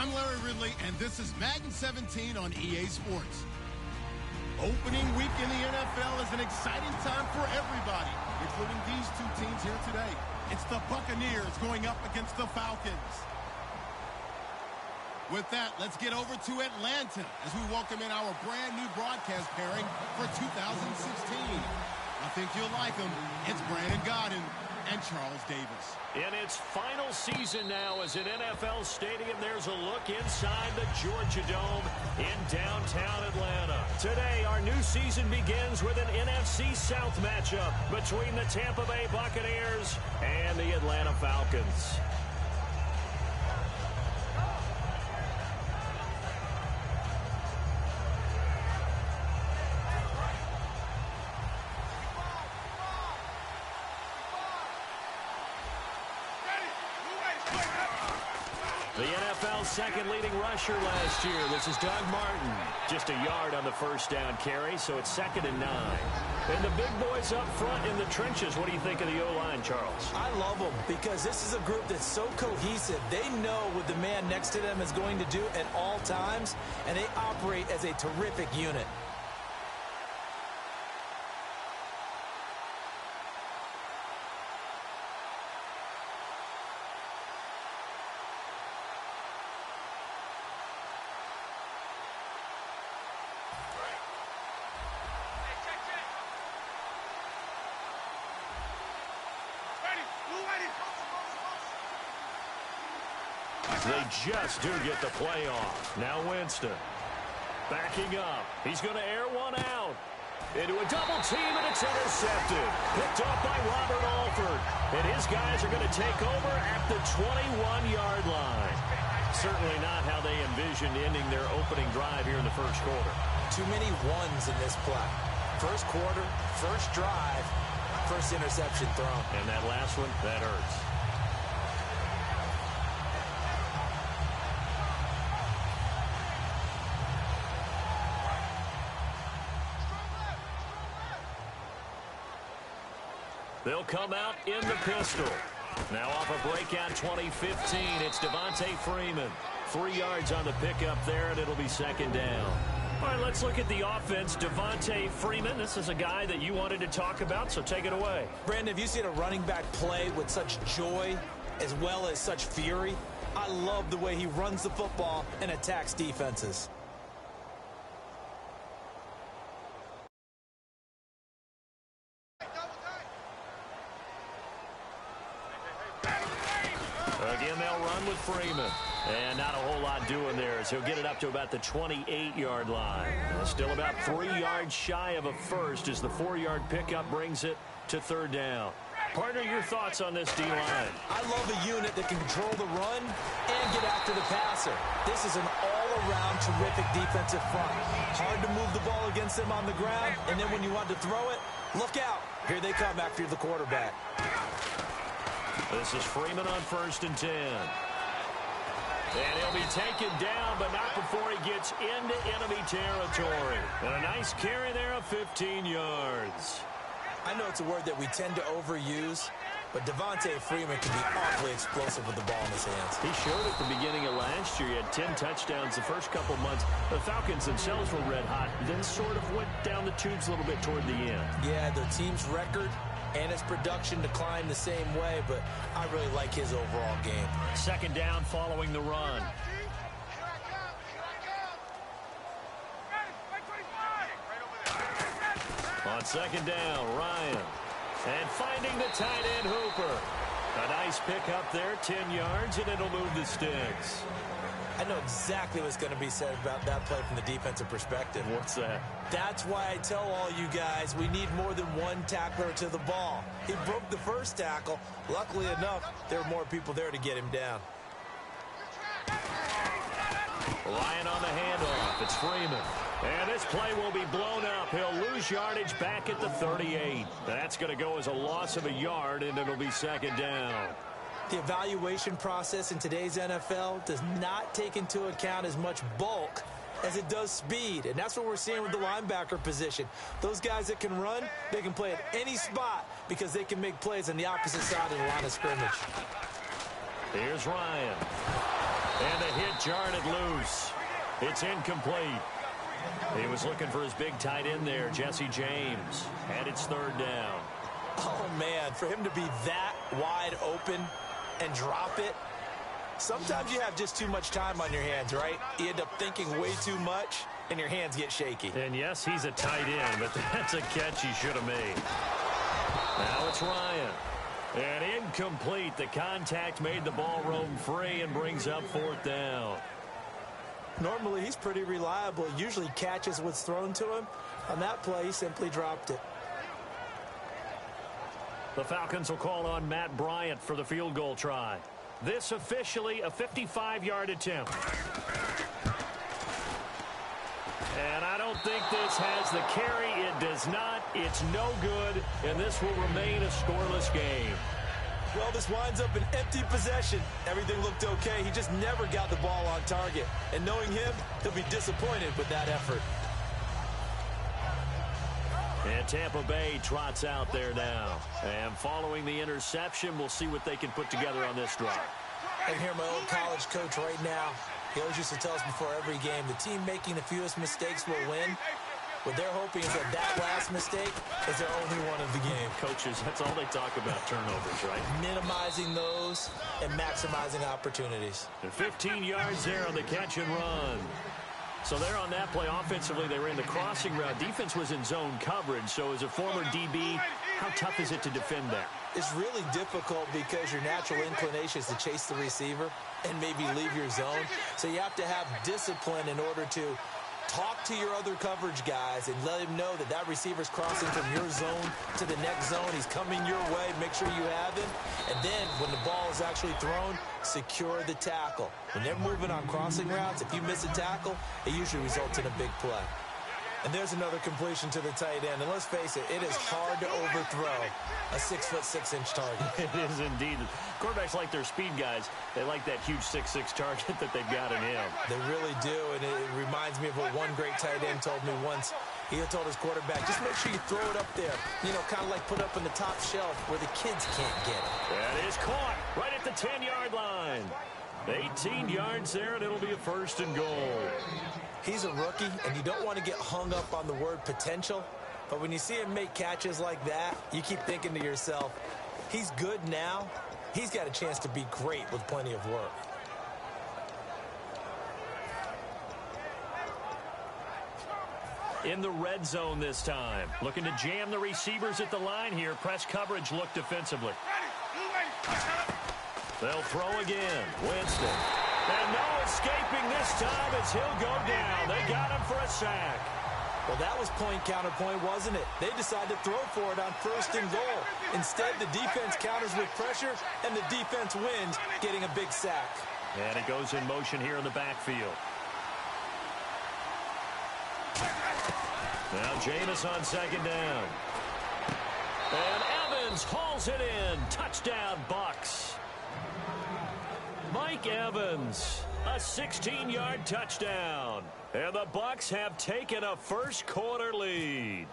I'm Larry Ridley, and this is Madden 17 on EA Sports. Opening week in the NFL is an exciting time for everybody, including these two teams here today. It's the Buccaneers going up against the Falcons. With that, let's get over to Atlanta as we welcome in our brand new broadcast pairing for 2016. I think you'll like them. It's Brandon Godden and Charles Davis. In its final season now as an NFL stadium, there's a look inside the Georgia Dome in downtown Atlanta. Today, our new season begins with an NFC South matchup between the Tampa Bay Buccaneers and the Atlanta Falcons. The NFL's second leading rusher last year. This is Doug Martin. Just a yard on the first down carry, so it's 2nd and 9. And the big boys up front in the trenches. What do you think of the O-line, Charles? I love them because this is a group that's so cohesive. They know what the man next to them is going to do at all times, and they operate as a terrific unit. They just do get the play off. Now Winston. Backing up. He's going to air one out. Into a double team, and it's intercepted. Picked off by Robert Alford. And his guys are going to take over at the 21-yard line. Certainly not how they envisioned ending their opening drive here in the first quarter. Too many ones in this play. First quarter, first drive, first interception thrown. And that last one, that hurts. They'll come out in the pistol. Now off a breakout 2015, it's Devontae Freeman. 3 yards on the pickup there, and it'll be 2nd down. All right, let's look at the offense. Devontae Freeman, this is a guy that you wanted to talk about, so take it away. Brandon, have you seen a running back play with such joy as well as such fury? I love the way he runs the football and attacks defenses. Again, they'll run with Freeman. And not a whole lot doing there as he'll get it up to about the 28-yard line. Still about 3 yards shy of a first as the 4-yard pickup brings it to 3rd down. Partner, your thoughts on this D-line? I love a unit that can control the run and get after the passer. This is an all-around terrific defensive front. Hard to move the ball against them on the ground, and then when you want to throw it, look out. Here they come after the quarterback. This is Freeman on 1st and 10. And he'll be taken down, but not before he gets into enemy territory. And a nice carry there of 15 yards. I know it's a word that we tend to overuse, but Devontae Freeman can be awfully explosive with the ball in his hands. He showed at the beginning of last year. He had 10 touchdowns the first couple months. The Falcons themselves were red hot, then sort of went down the tubes a little bit toward the end. Yeah, their team's record and his production declined the same way, but I really like his overall game. 2nd down following the run. On 2nd down, Ryan. And finding the tight end, Hooper. A nice pickup there, 10 yards, and it'll move the sticks. I know exactly what's going to be said about that play from the defensive perspective. What's that? That's why I tell all you guys we need more than one tackler to the ball. He broke the first tackle. Luckily enough, there were more people there to get him down. Ryan on the handoff. It's Freeman. And this play will be blown up. He'll lose yardage back at the 38. That's going to go as a loss of a yard, and it'll be 2nd down. The evaluation process in today's NFL does not take into account as much bulk as it does speed, and that's what we're seeing with the linebacker position. Those guys that can run, they can play at any spot because they can make plays on the opposite side of the line of scrimmage. Here's Ryan. And the hit jarred it loose. It's incomplete. He was looking for his big tight end there, Jesse James. And it's third down. Oh, man, for him to be that wide open and drop it, sometimes you have just too much time on your hands, right? You end up thinking way too much, and your hands get shaky. And, yes, he's a tight end, but that's a catch he should have made. Now it's Ryan. And incomplete. The contact made the ball roam free and brings up fourth down. Normally, he's pretty reliable. Usually catches what's thrown to him. On that play, he simply dropped it. The Falcons will call on Matt Bryant for the field goal try. This officially a 55-yard attempt. And I don't think this has the carry. It does not. It's no good, and this will remain a scoreless game. Well, this winds up an empty possession. Everything looked okay. He just never got the ball on target. And knowing him, he'll be disappointed with that effort. And Tampa Bay trots out there now. And following the interception, we'll see what they can put together on this drive. I can hear my old college coach right now. He always used to tell us before every game, the team making the fewest mistakes will win. What they're hoping is that last mistake is their only one of the game. Coaches, that's all they talk about, turnovers, right? Minimizing those and maximizing opportunities. And 15 yards there on the catch and run. So there on that play, offensively, they ran the crossing route. Defense was in zone coverage, so as a former DB, how tough is it to defend that? It's really difficult because your natural inclination is to chase the receiver and maybe leave your zone. So you have to have discipline in order to talk to your other coverage guys and let him know that that receiver's crossing from your zone to the next zone. He's coming your way. Make sure you have him. And then when the ball is actually thrown, secure the tackle. When they're moving on crossing routes, if you miss a tackle, it usually results in a big play. And there's another completion to the tight end. And let's face it, it is hard to overthrow a 6'6" target. It is indeed. Quarterbacks like their speed guys. They like that huge 6'6" target that they've got in him. They really do, and it reminds me of what one great tight end told me once. He had told his quarterback, just make sure you throw it up there. You know, kind of like put it up on the top shelf where the kids can't get it. That is caught right at the 10-yard line. 18 yards there, and it'll be a first and goal. He's a rookie, and you don't want to get hung up on the word potential. But when you see him make catches like that, you keep thinking to yourself, he's good now. He's got a chance to be great with plenty of work. In the red zone this time. Looking to jam the receivers at the line here. Press coverage look defensively. They'll throw again. Winston. And no escaping this time as he'll go down. They got him for a sack. Well, that was point counterpoint, wasn't it? They decided to throw for it on first and goal. Instead, the defense counters with pressure, and the defense wins, getting a big sack. And it goes in motion here in the backfield. Now Jameis on second down. And Evans hauls it in. Touchdown, Bucs. Mike Evans, a 16-yard touchdown. And the Bucs have taken a first-quarter lead.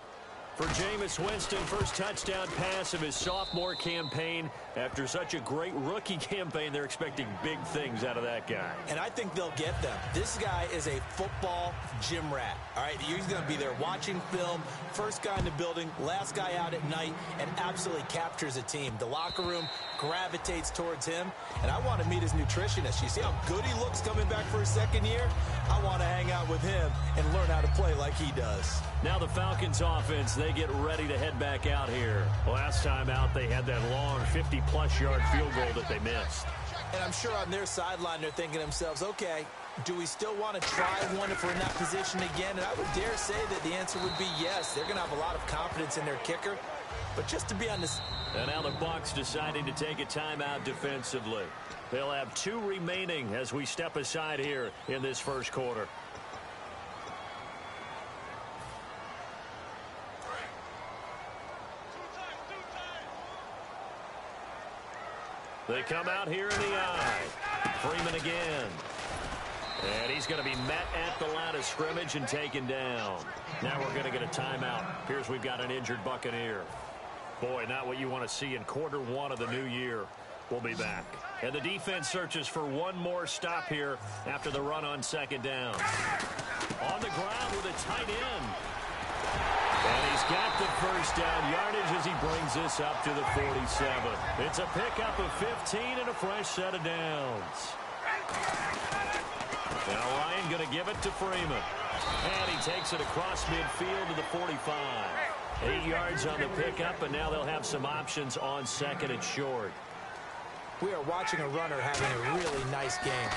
For Jameis Winston, first touchdown pass of his sophomore campaign. After such a great rookie campaign, they're expecting big things out of that guy. And I think they'll get them. This guy is a football gym rat. All right, he's going to be there watching film, first guy in the building, last guy out at night, and absolutely captures a team. The locker room gravitates towards him, and I want to meet his nutritionist. You see how good he looks coming back for his second year? I want to hang out with him and learn how to play like he does. Now the Falcons offense, they get ready to head back out here. Last time out, they had that long 50-plus yard field goal that they missed. And I'm sure on their sideline, they're thinking to themselves, okay, do we still want to try one if we're in that position again? And I would dare say that the answer would be yes. They're going to have a lot of confidence in their kicker. But just to be on this... And now the Bucs deciding to take a timeout defensively. They'll have 2 remaining as we step aside here in this first quarter. They come out here in the eye. Freeman again. And he's going to be met at the line of scrimmage and taken down. Now we're going to get a timeout. Here's we've got an injured Buccaneer. Boy, not what you want to see in quarter 1 of the new year. We'll be back. And the defense searches for one more stop here after the run on second down. On the ground with a tight end. And he's got the first down yardage as he brings this up to the 47. It's a pickup of 15 and a fresh set of downs. Now Ryan going to give it to Freeman. And he takes it across midfield to the 45. 8 yards on the pickup, and now they'll have some options on second and short. We are watching a runner having a really nice game.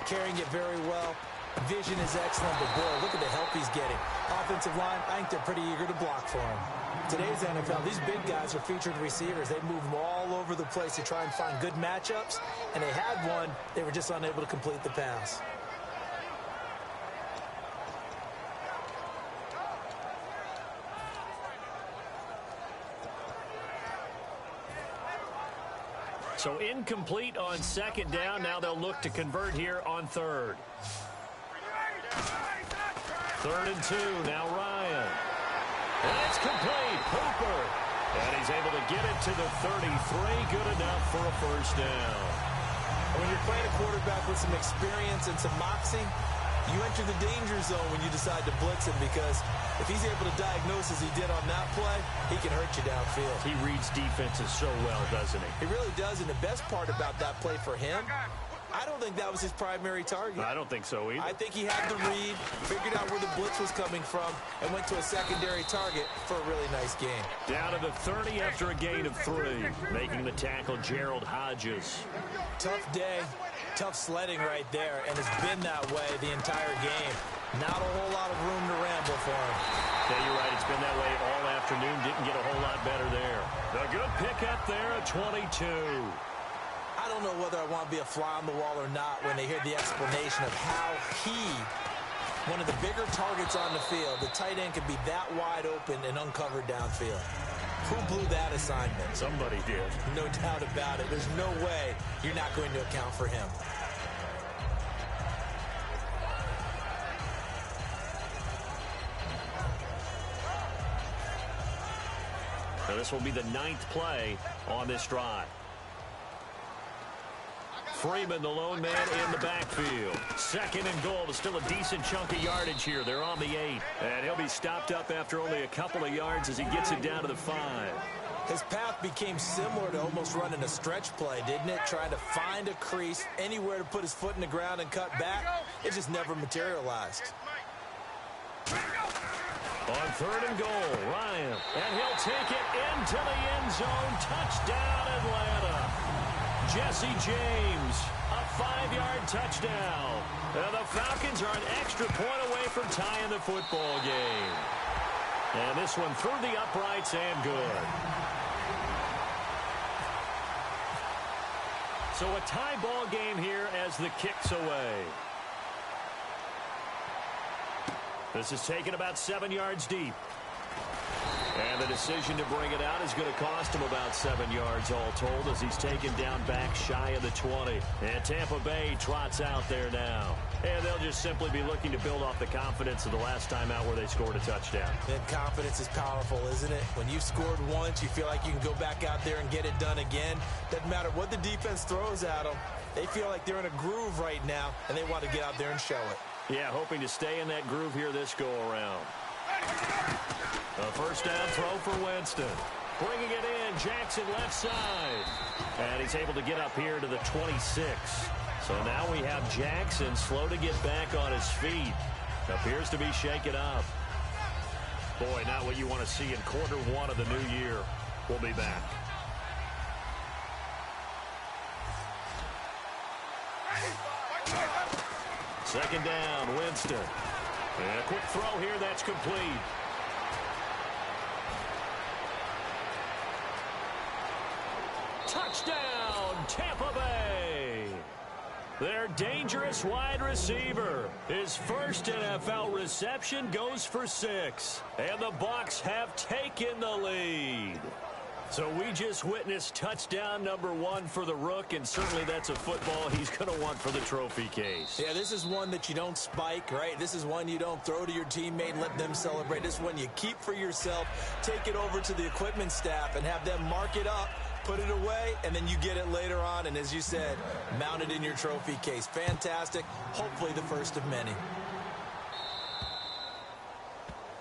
Carrying it very well. Vision is excellent, but boy, look at the help he's getting. Offensive line, I think they're pretty eager to block for him. Today's NFL, these big guys are featured receivers. They move them all over the place to try and find good matchups, and they had one. They were just unable to complete the pass. So incomplete on second down. Now they'll look to convert here on third. 3rd and 2. Now Ryan. And it's complete. Hooper. And he's able to get it to the 33. Good enough for a first down. When you're playing a quarterback with some experience and some moxie, you enter the danger zone when you decide to blitz him, because if he's able to diagnose as he did on that play, he can hurt you downfield. He reads defenses so well, doesn't he? He really does, and the best part about that play for him, I don't think that was his primary target. I don't think so either. I think he had the read, figured out where the blitz was coming from, and went to a secondary target for a really nice game. Down to the 30 after a gain of 3. Making the tackle, Gerald Hodges. Tough day, tough sledding right there, and it's been that way the entire game. Not a whole lot of room to ramble for him. Yeah, you're right. It's been that way all afternoon. Didn't get a whole lot better there. A good pickup there at 22. I don't know whether I want to be a fly on the wall or not when they hear the explanation of how he, one of the bigger targets on the field, the tight end could be that wide open and uncovered downfield. Who blew that assignment? Somebody did. No doubt about it. There's no way you're not going to account for him. So this will be the 9th play on this drive. Freeman, the lone man in the backfield. 2nd and goal. Still a decent chunk of yardage here. They're on the 8. And he'll be stopped up after only a couple of yards as he gets it down to the 5. His path became similar to almost running a stretch play, didn't it? Trying to find a crease, anywhere to put his foot in the ground and cut back. It just never materialized. On 3rd and goal, Ryan. And he'll take it into the end zone. Touchdown, Atlanta. Jesse James, a 5-yard touchdown. And the Falcons are an extra point away from tying the football game. And this one through the uprights and good. So a tie ball game here as the kick's away. This is taken about 7 yards deep. And the decision to bring it out is going to cost him about 7 yards all told as he's taken down back shy of the 20. And Tampa Bay trots out there now. And they'll just simply be looking to build off the confidence of the last time out where they scored a touchdown. And confidence is powerful, isn't it? When you've scored once, you feel like you can go back out there and get it done again. Doesn't matter what the defense throws at them. They feel like they're in a groove right now, and they want to get out there and show it. Yeah, hoping to stay in that groove here this go-around. A first down throw for Winston. Bringing it in, Jackson left side. And he's able to get up here to the 26. So now we have Jackson slow to get back on his feet. Appears to be shaken up. Boy, not what you want to see in quarter 1 of the new year. We'll be back. Second down, Winston. And a quick throw here, that's complete. Touchdown, Tampa Bay. Their dangerous wide receiver. His first NFL reception goes for 6. And the Bucs have taken the lead. So we just witnessed touchdown number 1 for the Rook, and certainly that's a football he's going to want for the trophy case. Yeah, this is one that you don't spike, right? This is one you don't throw to your teammate and let them celebrate. This is one you keep for yourself, take it over to the equipment staff, and have them mark it up put it away, and then you get it later on, and as you said, mount it in your trophy case. Fantastic. Hopefully the first of many.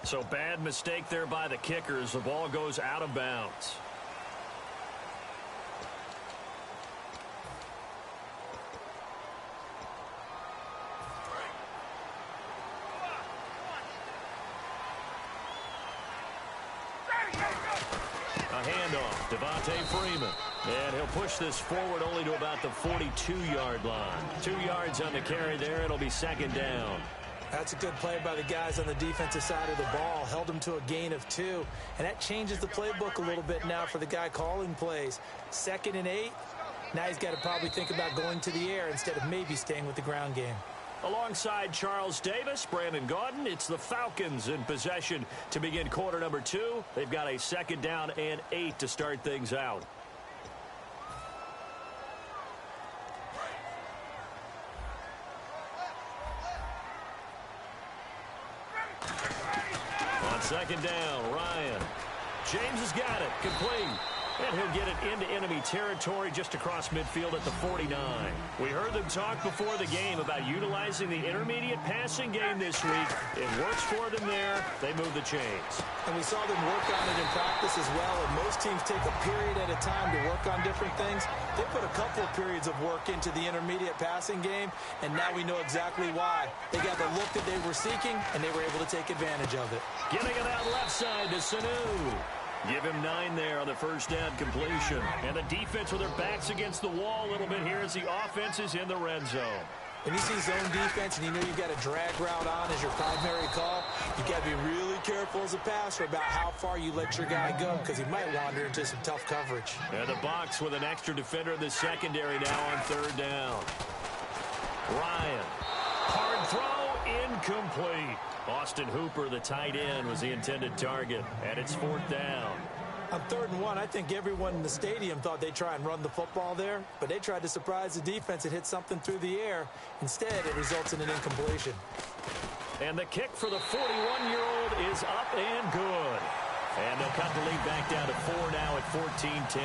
So bad mistake there by the kickers. The ball goes out of bounds. A handoff, Devontae Freeman. And he'll push this forward only to about the 42-yard line. 2 yards on the carry there. It'll be second down. That's a good play by the guys on the defensive side of the ball. Held them to a gain of 2. And that changes the playbook a little bit now for the guy calling plays. 2nd and 8. Now he's got to probably think about going to the air instead of maybe staying with the ground game. Alongside Charles Davis, Brandon Gaudin, it's the Falcons in possession to begin quarter number 2. They've got a 2nd down and 8 to start things out. On 2nd down, Ryan. James has got it, complete. And he'll get it into enemy territory just across midfield at the 49. We heard them talk before the game about utilizing the intermediate passing game this week. It works for them there. They move the chains. And we saw them work on it in practice as well. And most teams take a period at a time to work on different things. They put a couple of periods of work into the intermediate passing game, and now we know exactly why. They got the look that they were seeking, and they were able to take advantage of it. Getting it out left side to Sanu. Give him 9 there on the first down completion. And the defense with their backs against the wall a little bit here as the offense is in the red zone. When you see zone defense and you know you've got a drag route on as your primary call, you got to be really careful as a passer about how far you let your guy go because he might wander into some tough coverage. And the Bucs with an extra defender in the secondary now on 3rd down. Ryan. Hard throw, incomplete. Austin Hooper, the tight end, was the intended target, and it's 4th down. On 3rd and 1, I think everyone in the stadium thought they'd try and run the football there, but they tried to surprise the defense and hit something through the air. Instead, it results in an incompletion. And the kick for the 41-year-old is up and good. And they'll cut the lead back down to 4 now at 14-10.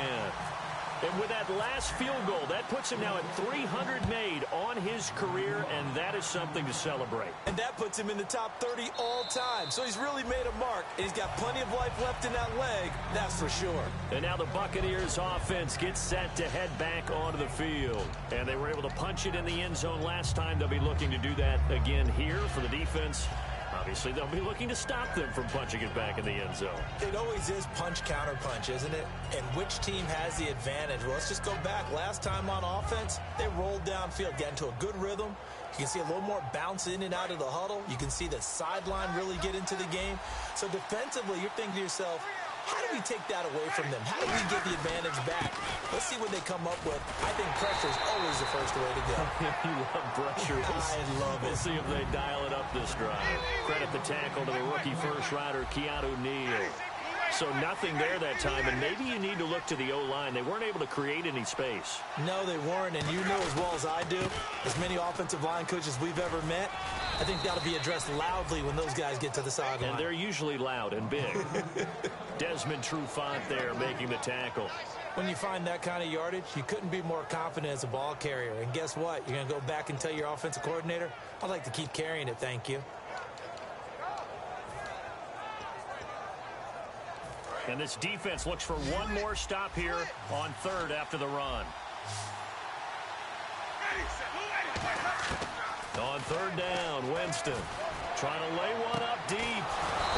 And with that last field goal, that puts him now at 300 made on his career, and that is something to celebrate. And that puts him in the top 30 all time. So he's really made a mark, and he's got plenty of life left in that leg, that's for sure. And now the Buccaneers offense gets set to head back onto the field. And they were able to punch it in the end zone last time. They'll be looking to do that again here for the defense. Obviously, they'll be looking to stop them from punching it back in the end zone. It always is punch-counter-punch, isn't it? And which team has the advantage? Well, let's just go back. Last time on offense, they rolled downfield, got into a good rhythm. You can see a little more bounce in and out of the huddle. You can see the sideline really get into the game. So defensively, you're thinking to yourself, how do we take that away from them? How do we get the advantage back? Let's see what they come up with. I think pressure is always the first way to go. You love pressure. I love it. We'll see if they dial it up this drive. Credit the tackle to the rookie first-rounder, Keanu Neal. So nothing there that time, and maybe you need to look to the O-line. They weren't able to create any space. No, they weren't, and you know as well as I do, as many offensive line coaches we've ever met, I think that'll be addressed loudly when those guys get to the sideline. And they're usually loud and big. Desmond Trufant there making the tackle. When you find that kind of yardage, you couldn't be more confident as a ball carrier. And guess what? You're going to go back and tell your offensive coordinator, I'd like to keep carrying it, thank you. And this defense looks for one more stop here on 3rd after the run. On 3rd down, Winston trying to lay one up deep.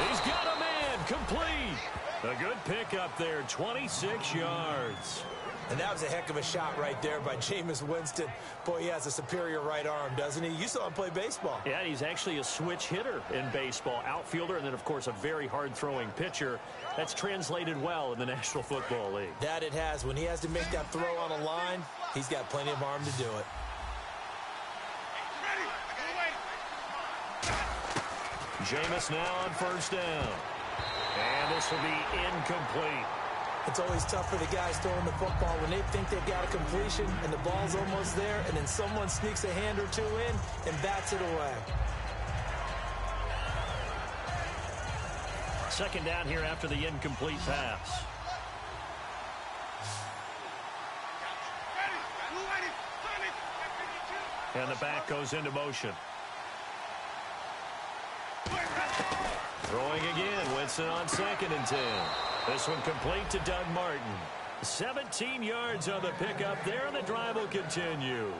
He's got a man, complete. A good pickup there, 26 yards. And that was a heck of a shot right there by Jameis Winston. Boy, he has a superior right arm, doesn't he? You saw him play baseball. Yeah, he's actually a switch hitter in baseball. Outfielder, and then, of course, a very hard-throwing pitcher. That's translated well in the National Football League. That it has. When he has to make that throw on a line, he's got plenty of arm to do it. Jameis now on 1st down. And this will be incomplete. It's always tough for the guys throwing the football when they think they've got a completion and the ball's almost there, and then someone sneaks a hand or two in and bats it away. 2nd down here after the incomplete pass. And the back goes into motion. Throwing again. Winston on 2nd and 10. This one complete to Doug Martin. 17 yards on the pickup there, and the drive will continue.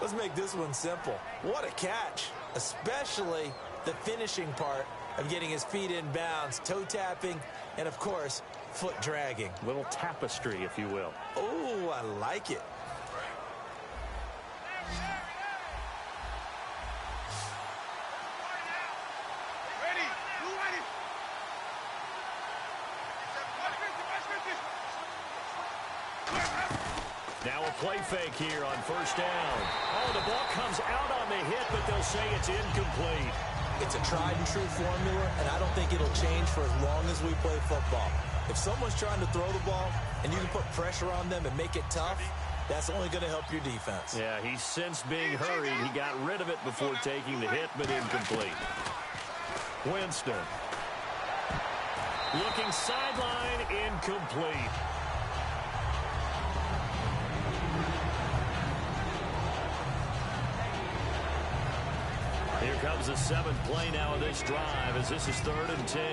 Let's make this one simple. What a catch, especially the finishing part of getting his feet in bounds, toe tapping, and, of course, foot dragging. Little tapestry, if you will. Oh, I like it. Now a play fake here on 1st down. Oh, the ball comes out on the hit, but they'll say it's incomplete. It's a tried-and-true formula, and I don't think it'll change for as long as we play football. If someone's trying to throw the ball and you can put pressure on them and make it tough, that's only going to help your defense. Yeah, he's since being hurried. He got rid of it before taking the hit, but incomplete. Winston. Looking sideline, incomplete. Here comes the 7th play now of this drive as this is 3rd and 10.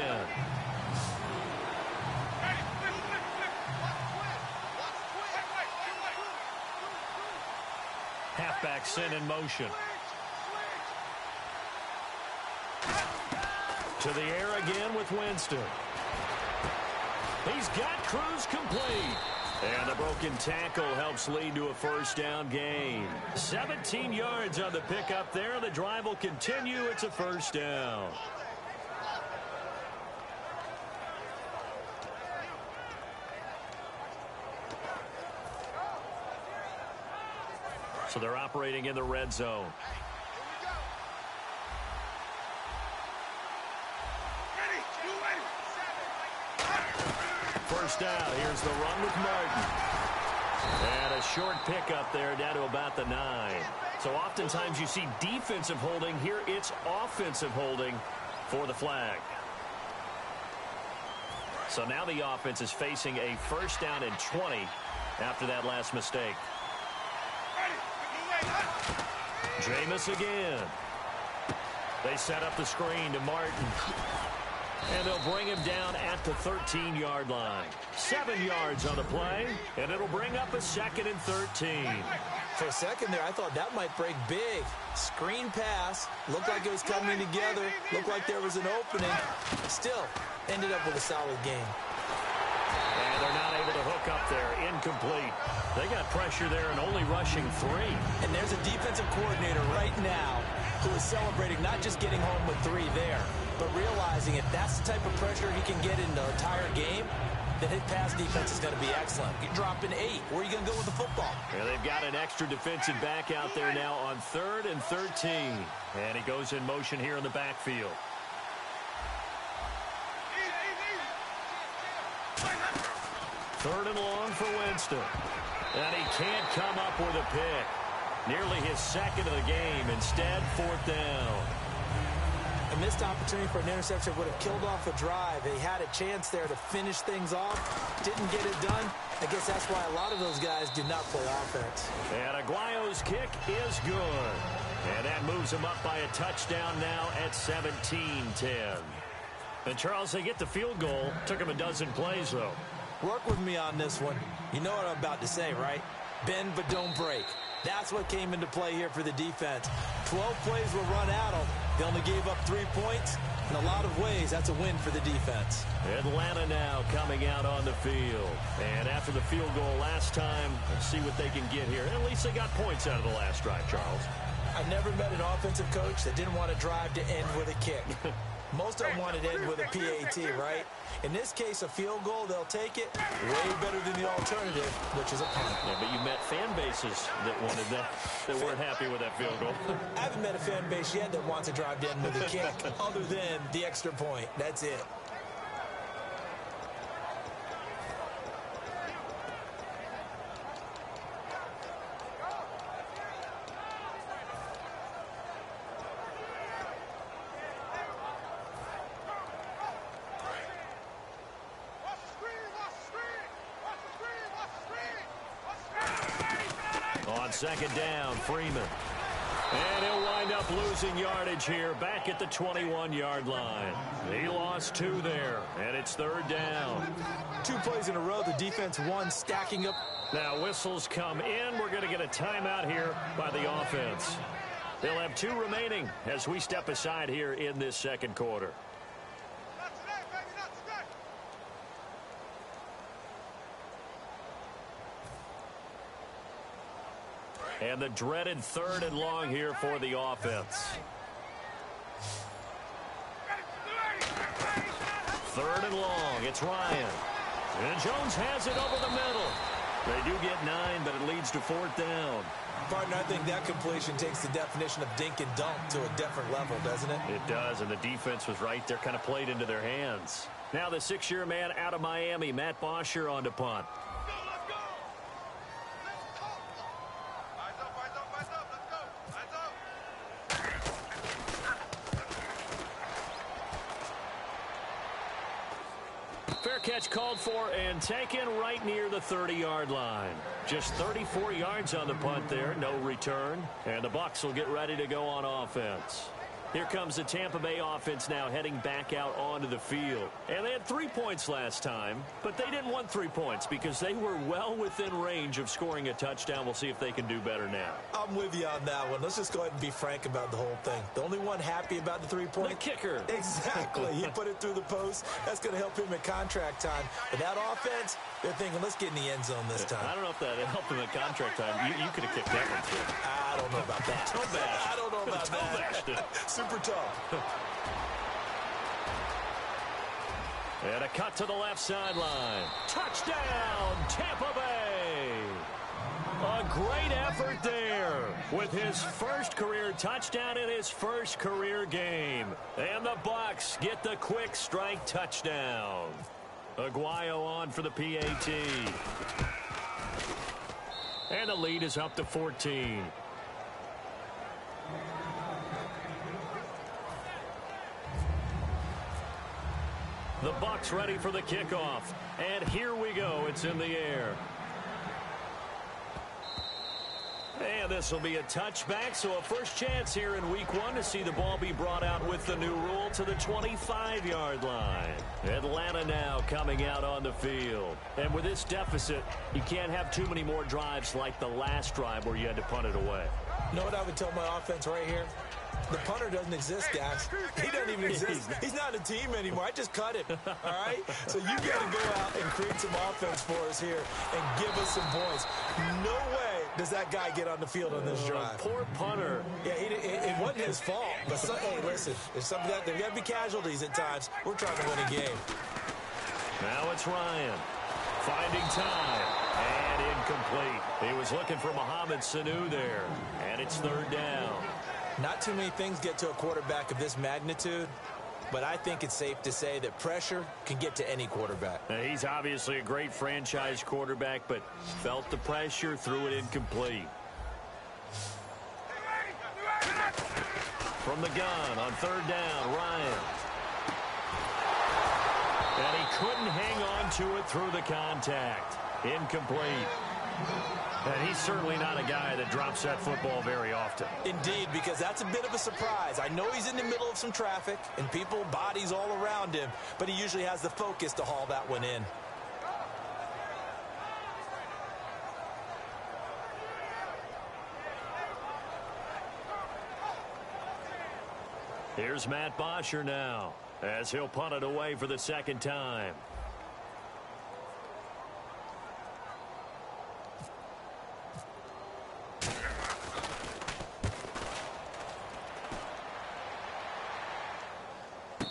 Halfback sent in motion. To the air again with Winston. He's got Cruz complete. And the broken tackle helps lead to a 1st down gain. 17 yards on the pickup there. The drive will continue. It's a 1st down. So they're operating in the red zone. First down. Here's the run with Martin. And a short pickup there down to about the 9. So oftentimes you see defensive holding. Here it's offensive holding for the flag. So now the offense is facing a 1st down and 20 after that last mistake. Jameis again. They set up the screen to Martin. And they'll bring him down at the 13-yard line. 7 yards on the play, and it'll bring up a 2nd and 13. For a second there, I thought that might break big. Screen pass. Looked like it was coming together. Looked like there was an opening. Still, ended up with a solid game. And they're not able to hook up there. Incomplete. They got pressure there and only rushing 3. And there's a defensive coordinator right now who is celebrating not just getting home with 3 there, but realizing if that's the type of pressure he can get in the entire game, then his pass defense is going to be excellent. You're dropping 8. Where are you going to go with the football? Yeah, they've got an extra defensive back out there now on 3rd and 13. And he goes in motion here in the backfield. Third and long for Winston. And he can't come up with a pick. Nearly his 2nd of the game. Instead, 4th down. A missed opportunity for an interception would have killed off a drive. They had a chance there to finish things off. Didn't get it done. I guess that's why a lot of those guys do not play offense. And Aguayo's kick is good. And that moves him up by a touchdown now at 17-10. And Charles, they get the field goal. Took him a dozen plays, though. Work with me on this one. You know what I'm about to say, right? Bend but don't break. That's what came into play here for the defense. 12 plays were run at them. They only gave up 3 points. In a lot of ways, that's a win for the defense. Atlanta now coming out on the field. And after the field goal last time, let's see what they can get here. At least they got points out of the last drive, Charles. I've never met an offensive coach that didn't want to drive to end with a kick. Most of them wanted to end with a PAT, right? In this case, a field goal, they'll take it. Way better than the alternative, which is a punt. Yeah, but you met fan bases that wanted that weren't happy with that field goal. I haven't met a fan base yet that wants to drive to end with a kick, other than the extra point. That's it. On 2nd down, Freeman. And he'll wind up losing yardage here back at the 21-yard line. He lost 2 there, and it's 3rd down. 2 plays in a row, the defense won, stacking up. Now whistles come in. We're going to get a timeout here by the offense. They'll have 2 remaining as we step aside here in this second quarter. And the dreaded 3rd and long here for the offense. 3rd and long. It's Ryan. And Jones has it over the middle. They do get 9, but it leads to 4th down. Partner, I think that completion takes the definition of dink and dunk to a different level, doesn't it? It does, and the defense was right there, kind of played into their hands. Now the 6-year man out of Miami, Matt Bosher, on to punt. Fair catch called for and taken right near the 30-yard line. Just 34 yards on the punt there, no return. And the Bucs will get ready to go on offense. Here comes the Tampa Bay offense now heading back out onto the field. And they had 3 points last time, but they didn't want 3 points because they were well within range of scoring a touchdown. We'll see if they can do better now. I'm with you on that one. Let's just go ahead and be frank about the whole thing. The only one happy about the 3-point. The kicker. Exactly. He put it through the post. That's going to help him at contract time. But that offense, they're thinking, let's get in the end zone this time. I don't know if that helped him at contract time. You could have kicked that one too. I don't know about that. I don't know about that. Super tough. And a cut to the left sideline. Touchdown, Tampa Bay. A great effort there with his first career touchdown in his first career game. And the Bucs get the quick strike touchdown. Aguayo on for the PAT. And the lead is up to 14. The Bucs ready for the kickoff. And here we go. It's in the air. And this will be a touchback, so a first chance here in week 1 to see the ball be brought out with the new rule to the 25-yard line. Atlanta now coming out on the field. And with this deficit, you can't have too many more drives like the last drive where you had to punt it away. You know what I would tell my offense right here? The punter doesn't exist, guys. He doesn't even exist. He's not a team anymore. I just cut him, all right? So you got to go out and create some offense for us here and give us some points. No way does that guy get on the field on this drive. Poor punter. Yeah, it wasn't his fault. But, hey, listen, there's something that there got to be casualties at times. We're trying to win a game. Now it's Ryan finding time. And incomplete. He was looking for Mohamed Sanu there. And it's 3rd down. Not too many things get to a quarterback of this magnitude, but I think it's safe to say that pressure can get to any quarterback. Now, he's obviously a great franchise quarterback, but felt the pressure, threw it incomplete. From the gun on 3rd down, Ryan. And he couldn't hang on to it through the contact. Incomplete. And he's certainly not a guy that drops that football very often. Indeed, because that's a bit of a surprise. I know he's in the middle of some traffic and people, bodies all around him, but he usually has the focus to haul that one in. Here's Matt Bosher now as he'll punt it away for the 2nd time.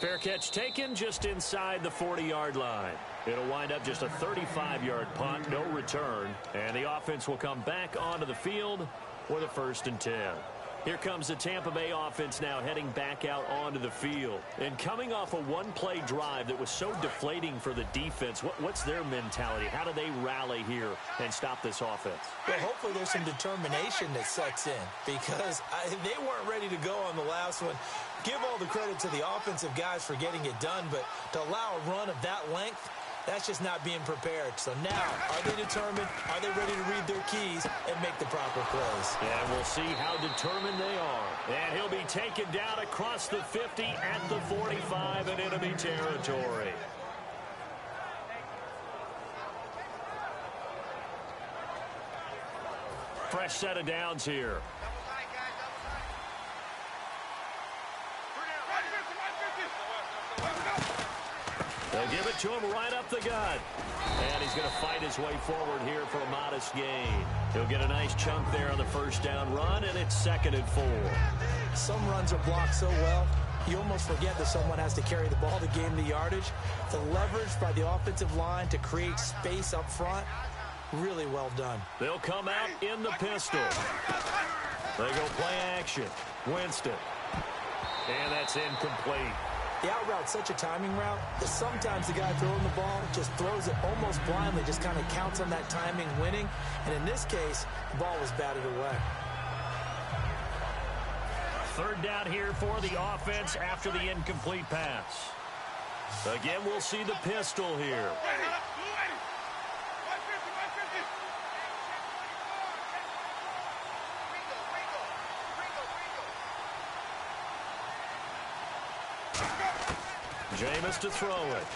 Fair catch taken just inside the 40-yard line. It'll wind up just a 35-yard punt, no return, and the offense will come back onto the field with a 1st and 10. Here comes the Tampa Bay offense now heading back out onto the field. And coming off a one-play drive that was so deflating for the defense, what's their mentality? How do they rally here and stop this offense? Well, hopefully there's some determination that sets in because they weren't ready to go on the last one. Give all the credit to the offensive guys for getting it done, but to allow a run of that length, That's just not being prepared. So now, are they determined? Are they ready to read their keys and make the proper plays? And we'll see how determined they are. And he'll be taken down across the 50 at the 45 in enemy territory. Fresh set of downs here. They'll give it to him right up the gut. And he's going to fight his way forward here for a modest gain. He'll get a nice chunk there on the first down run, and it's 2nd and 4. Some runs are blocked so well, you almost forget that someone has to carry the ball to gain the yardage. The leverage by the offensive line to create space up front, really well done. They'll come out in the pistol. They go play action. Winston. And that's incomplete. The out route's such a timing route that sometimes the guy throwing the ball just throws it almost blindly, just kind of counts on that timing winning. And in this case, the ball was batted away. 3rd down here for the offense after the incomplete pass. Again, we'll see the pistol here. Jameis to throw it.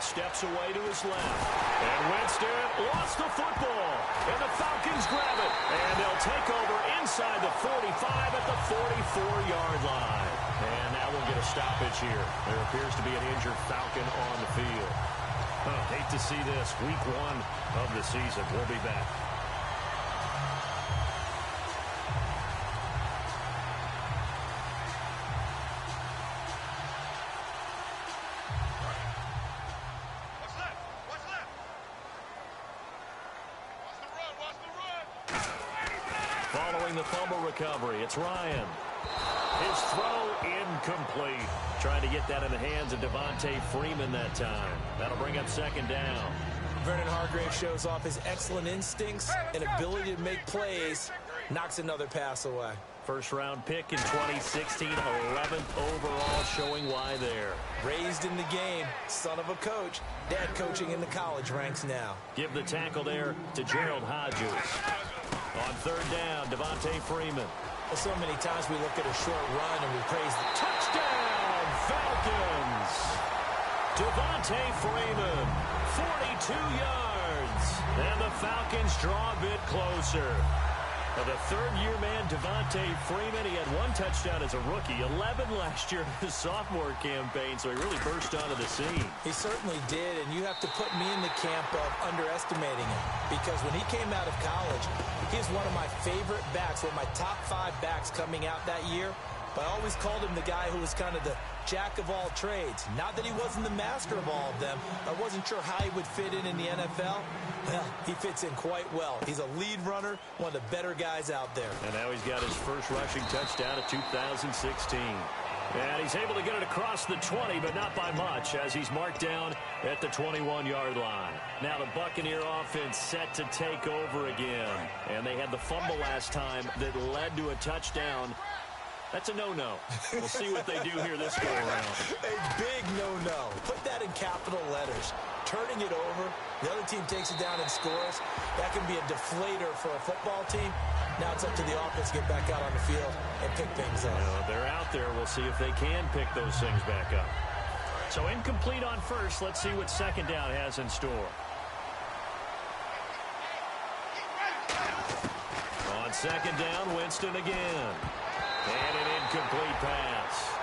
Steps away to his left. And Winston lost the football. And the Falcons grab it. And they'll take over inside the 45 at the 44-yard line. And now we'll get a stoppage here. There appears to be an injured Falcon on the field. Hate to see this. Week 1 of the season. We'll be back. Following the fumble recovery, it's Ryan. His throw incomplete. Trying to get that in the hands of Devontae Freeman that time. That'll bring up 2nd down. Vernon Hargrave shows off his excellent instincts and ability to make plays. Knocks another pass away. First-round pick in 2016, 11th overall, showing why there. Raised in the game, son of a coach. Dad coaching in the college ranks now. Give the tackle there to Gerald Hodges. On 3rd down, Devontae Freeman. Well, so many times we look at a short run and we praise the touchdown, Falcons. Devontae Freeman, 42 yards. And the Falcons draw a bit closer. Now, the 3rd-year man, Devontae Freeman, he had 1 touchdown as a rookie, 11 last year in his sophomore campaign, so he really burst onto the scene. He certainly did, and you have to put me in the camp of underestimating him, because when he came out of college, he's one of my favorite backs, one of my top 5 backs coming out that year. But I always called him the guy who was kind of the jack of all trades. Not that he wasn't the master of all of them. I wasn't sure how he would fit in the NFL. Well, he fits in quite well. He's a lead runner, one of the better guys out there. And now he's got his first rushing touchdown of 2016. And he's able to get it across the 20, but not by much, as he's marked down at the 21-yard line. Now the Buccaneer offense set to take over again. And they had the fumble last time that led to a touchdown. That's a no-no. We'll see what they do here this go-around. A big no-no. Put that in capital letters. Turning it over, the other team takes it down and scores. That can be a deflator for a football team. Now it's up to the offense to get back out on the field and pick things up. They're out there. We'll see if they can pick those things back up. So incomplete on first. Let's see what 2nd down has in store. On 2nd down, Winston again. And an incomplete pass.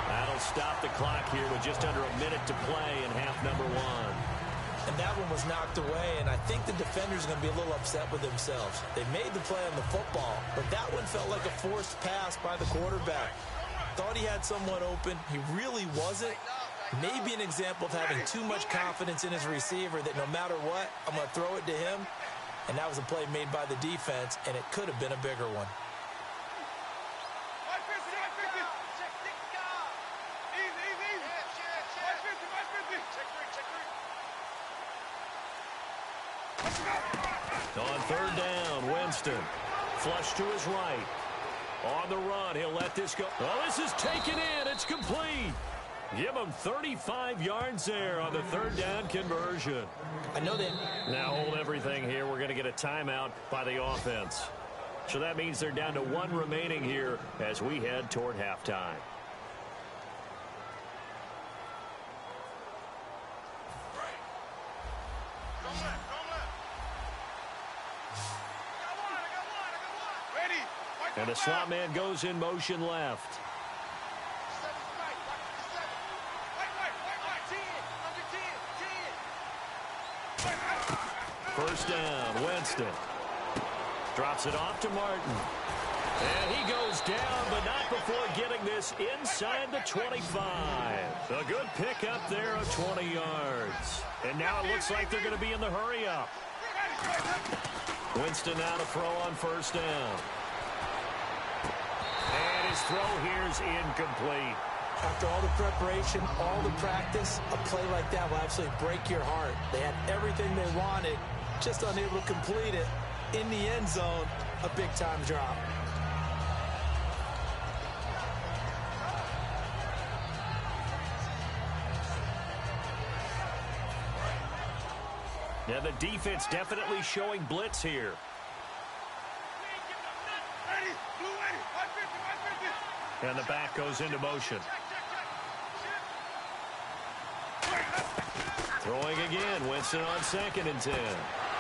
That'll stop the clock here with just under a minute to play in half number 1. And that one was knocked away, and I think the defenders are going to be a little upset with themselves. They made the play on the football, but that one felt like a forced pass by the quarterback. Thought he had someone open. He really wasn't. Maybe an example of having too much confidence in his receiver that no matter what, I'm going to throw it to him. And that was a play made by the defense, and it could have been a bigger one. On 3rd down, Winston. Flush to his right. On the run, he'll let this go. Oh, this is taken in. It's complete. Give them 35 yards there on the third down conversion. I know that. Now hold everything here. We're going to get a timeout by the offense. So that means they're down to one remaining here as we head toward halftime. And the slot man goes in motion left. First down, Winston. Drops it off to Martin. And he goes down, but not before getting this inside the 25. A good pickup there of 20 yards. And now it looks like they're going to be in the hurry-up. Winston now to throw on first down. And his throw here's incomplete. After all the preparation, all the practice, a play like that will absolutely break your heart. They had everything they wanted, just unable to complete it. In the end zone, a big-time drop. Now the defense definitely showing blitz here. And the back goes into motion. Throwing again. Winston on 2nd and 10.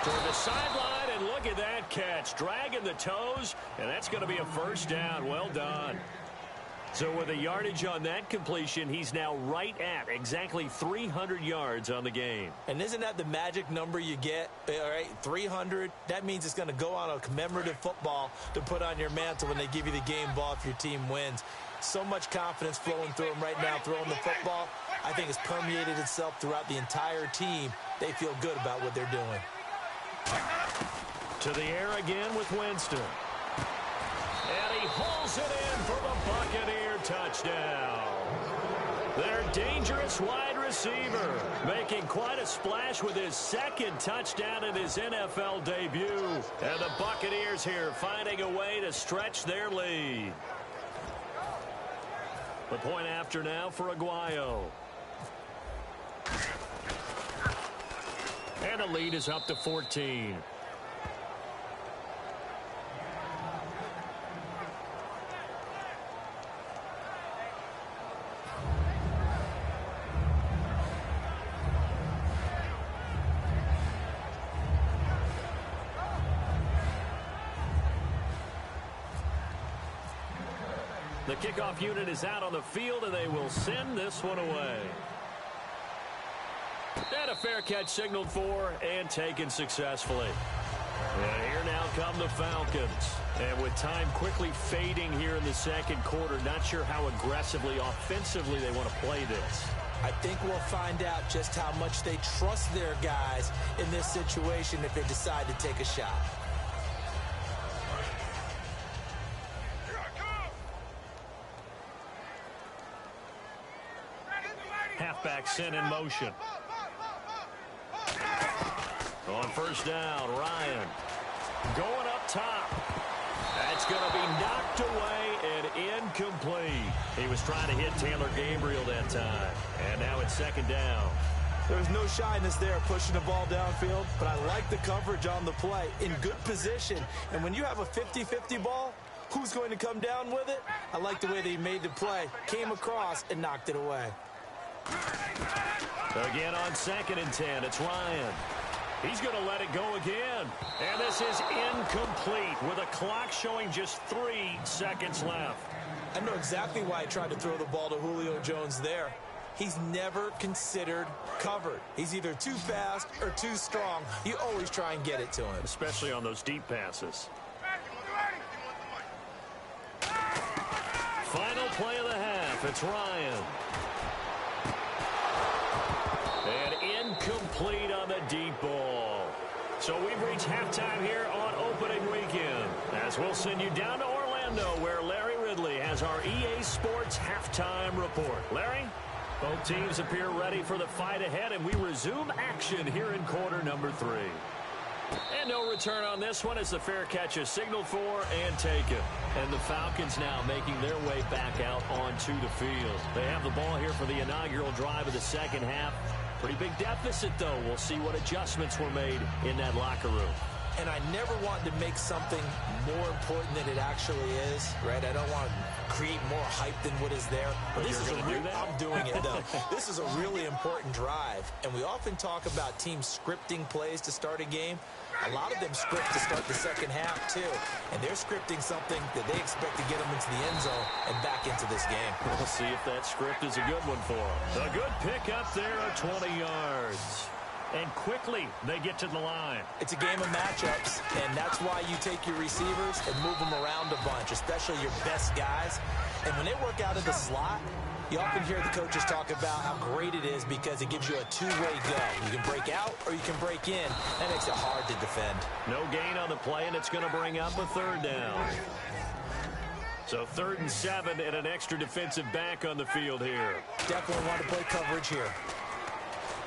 Toward the sideline, and look at that catch. Dragging the toes, and that's going to be a first down. Well done. So with a yardage on that completion, he's now right at exactly 300 yards on the game. And isn't that the magic number you get? All right, 300. That means it's going to go on a commemorative football to put on your mantle when they give you the game ball if your team wins. So much confidence flowing through him right now, throwing the football. I think it's permeated itself throughout the entire team. They feel good about what they're doing. To the air again with Winston. And he hauls it in for the Buccaneer touchdown. Their dangerous wide receiver making quite a splash with his 2nd touchdown in his NFL debut. And the Buccaneers here finding a way to stretch their lead. The point after now for Aguayo. And the lead is up to 14. The kickoff unit is out on the field, and they will send this one away. And a fair catch signaled for and taken successfully. And here now come the Falcons. And with time quickly fading here in the second quarter, not sure how aggressively, offensively they want to play this. I think we'll find out just how much they trust their guys in this situation if they decide to take a shot. Halfback sent in motion. On first down, Ryan. Going up top. That's going to be knocked away and incomplete. He was trying to hit Taylor Gabriel that time. And now it's 2nd down. There's no shyness there pushing the ball downfield, but I like the coverage on the play. In good position. And when you have a 50-50 ball, who's going to come down with it? I like the way they made the play. Came across and knocked it away. Again on 2nd and 10, it's Ryan. He's going to let it go again. And this is incomplete with a clock showing just 3 seconds left. I know exactly why he tried to throw the ball to Julio Jones there. He's never considered covered. He's either too fast or too strong. You always try and get it to him. Especially on those deep passes. Final play of the half, it's Ryan. And incomplete on the deep ball. So we've reached halftime here on opening weekend. As we'll send you down to Orlando, where Larry Ridley has our EA Sports halftime report. Larry? Both teams appear ready for the fight ahead, and we resume action here in quarter number 3. And no return on this one as the fair catch is signaled for and taken. And the Falcons now making their way back out onto the field. They have the ball here for the inaugural drive of the second half. Pretty big deficit, though. We'll see what adjustments were made in that locker room. And I never wanted to make something more important than it actually is, right? I don't want to create more hype than what is there. But this is I'm doing it, though. This is a really important drive. And we often talk about teams scripting plays to start a game. A lot of them script to start the second half, too. And they're scripting something that they expect to get them into the end zone and back into this game. We'll see if that script is a good one for them. A good pickup there of 20 yards. And quickly, they get to the line. It's a game of matchups, and that's why you take your receivers and move them around a bunch, especially your best guys. And when they work out of the slot, you often hear the coaches talk about how great it is because it gives you a two-way go. You can break out or you can break in. That makes it hard to defend. No gain on the play, and it's going to bring up a third down. So 3rd and 7 and an extra defensive back on the field here. Definitely want to play coverage here.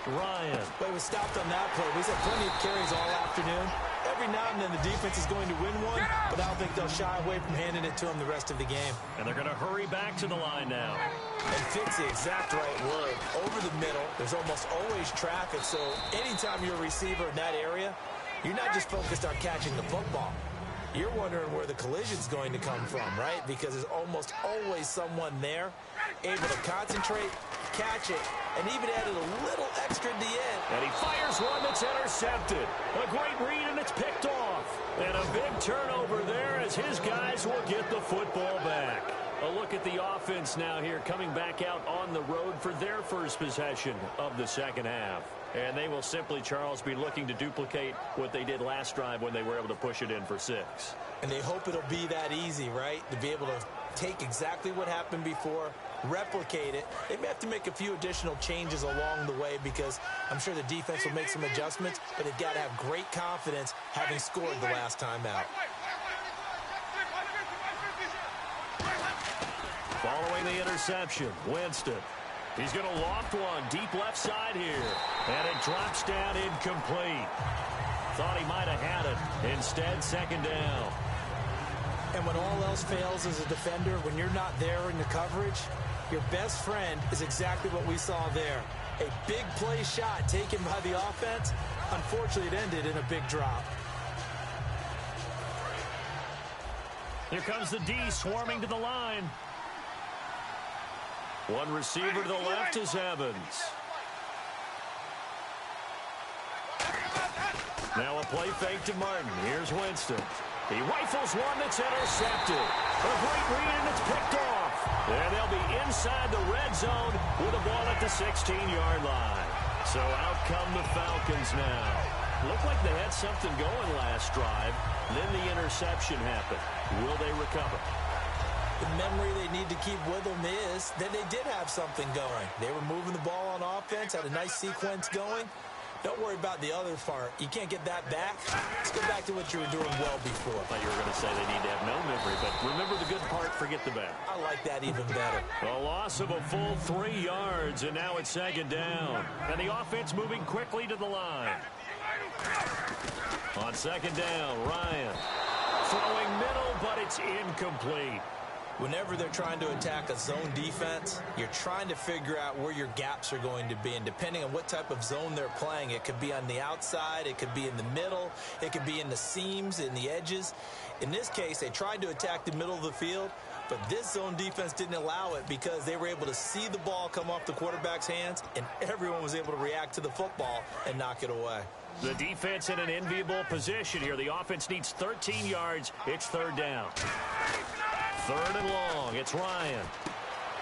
Ryan. But he was stopped on that play. He's had plenty of carries all afternoon. Every now and then the defense is going to win one, but I don't think they'll shy away from handing it to him the rest of the game. And they're going to hurry back to the line now. And fit's the exact right word. Over the middle, there's almost always traffic, so anytime you're a receiver in that area, you're not just focused on catching the football. You're wondering where the collision's going to come from, right? Because there's almost always someone there able to concentrate, catch it, and even added a little extra at the end. And he fires one that's intercepted. A great read, and it's picked off. And a big turnover there as his guys will get the football back. A look at the offense now here coming back out on the road for their first possession of the second half. And they will simply, Charles, be looking to duplicate what they did last drive when they were able to push it in for 6. And they hope it'll be that easy, right? To be able to take exactly what happened before, replicate it. They may have to make a few additional changes along the way because I'm sure the defense will make some adjustments, but they've got to have great confidence having scored the last time out. Following the interception, Winston. He's going to loft one deep left side here. And it drops down incomplete. Thought he might have had it. Instead, second down. And when all else fails as a defender, when you're not there in the coverage, your best friend is exactly what we saw there. A big play shot taken by the offense. Unfortunately, it ended in a big drop. Here comes the D swarming to the line. One receiver to the left is Evans. Now a play fake to Martin. Here's Winston. He rifles one that's intercepted. A great read, and it's picked off. And they'll be inside the red zone with the ball at the 16-yard line. So out come the Falcons now. Looked like they had something going last drive. Then the interception happened. Will they recover? The memory they need to keep with them is that they did have something going. They were moving the ball on offense, had a nice sequence going. Don't worry about the other part. You can't get that back. Let's go back to what you were doing well before. I thought you were going to say they need to have no memory, but remember the good part, forget the bad. I like that even better. A loss of a full 3 yards, and now it's second down. And the offense moving quickly to the line. On second down, Ryan. Throwing middle, but it's incomplete. Whenever they're trying to attack a zone defense, you're trying to figure out where your gaps are going to be. And depending on what type of zone they're playing, it could be on the outside, it could be in the middle, it could be in the seams, in the edges. In this case, they tried to attack the middle of the field, but this zone defense didn't allow it because they were able to see the ball come off the quarterback's hands, and everyone was able to react to the football and knock it away. The defense in an enviable position here. The offense needs 13 yards. It's third down. Third and long. It's Ryan.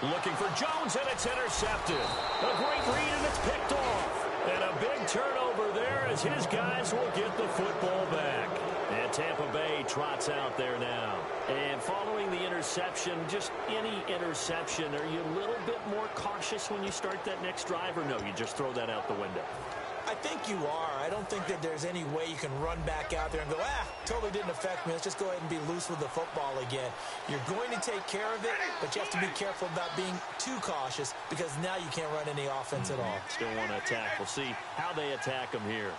Looking for Jones, and it's intercepted. A great read, and it's picked off. And a big turnover there as his guys will get the football back. And Tampa Bay trots out there now. And following the interception, just any interception, are you a little bit more cautious when you start that next drive, or no, you just throw that out the window? I think you are. I don't think that there's any way you can run back out there and go, totally didn't affect me. Let's just go ahead and be loose with the football again. You're going to take care of it, but you have to be careful about being too cautious because now you can't run any offense at all. Still want to attack. We'll see how they attack them here.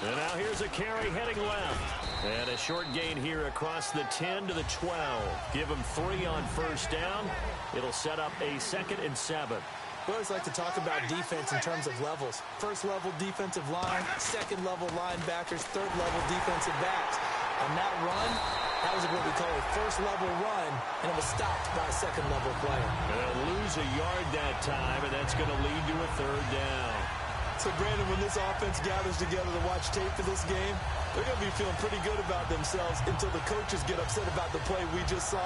And now here's a carry heading left. And a short gain here across the 10 to the 12. Give him 3 on first down. It'll set up a 2nd and 7. We always like to talk about defense in terms of levels. First level defensive line, second level linebackers, third level defensive backs. On that run, that was what we call a first level run, and it was stopped by a second level player. And they'll lose a yard that time, and that's going to lead to a 3rd down. So, Brandon, when this offense gathers together to watch tape for this game, they're going to be feeling pretty good about themselves until the coaches get upset about the play we just saw.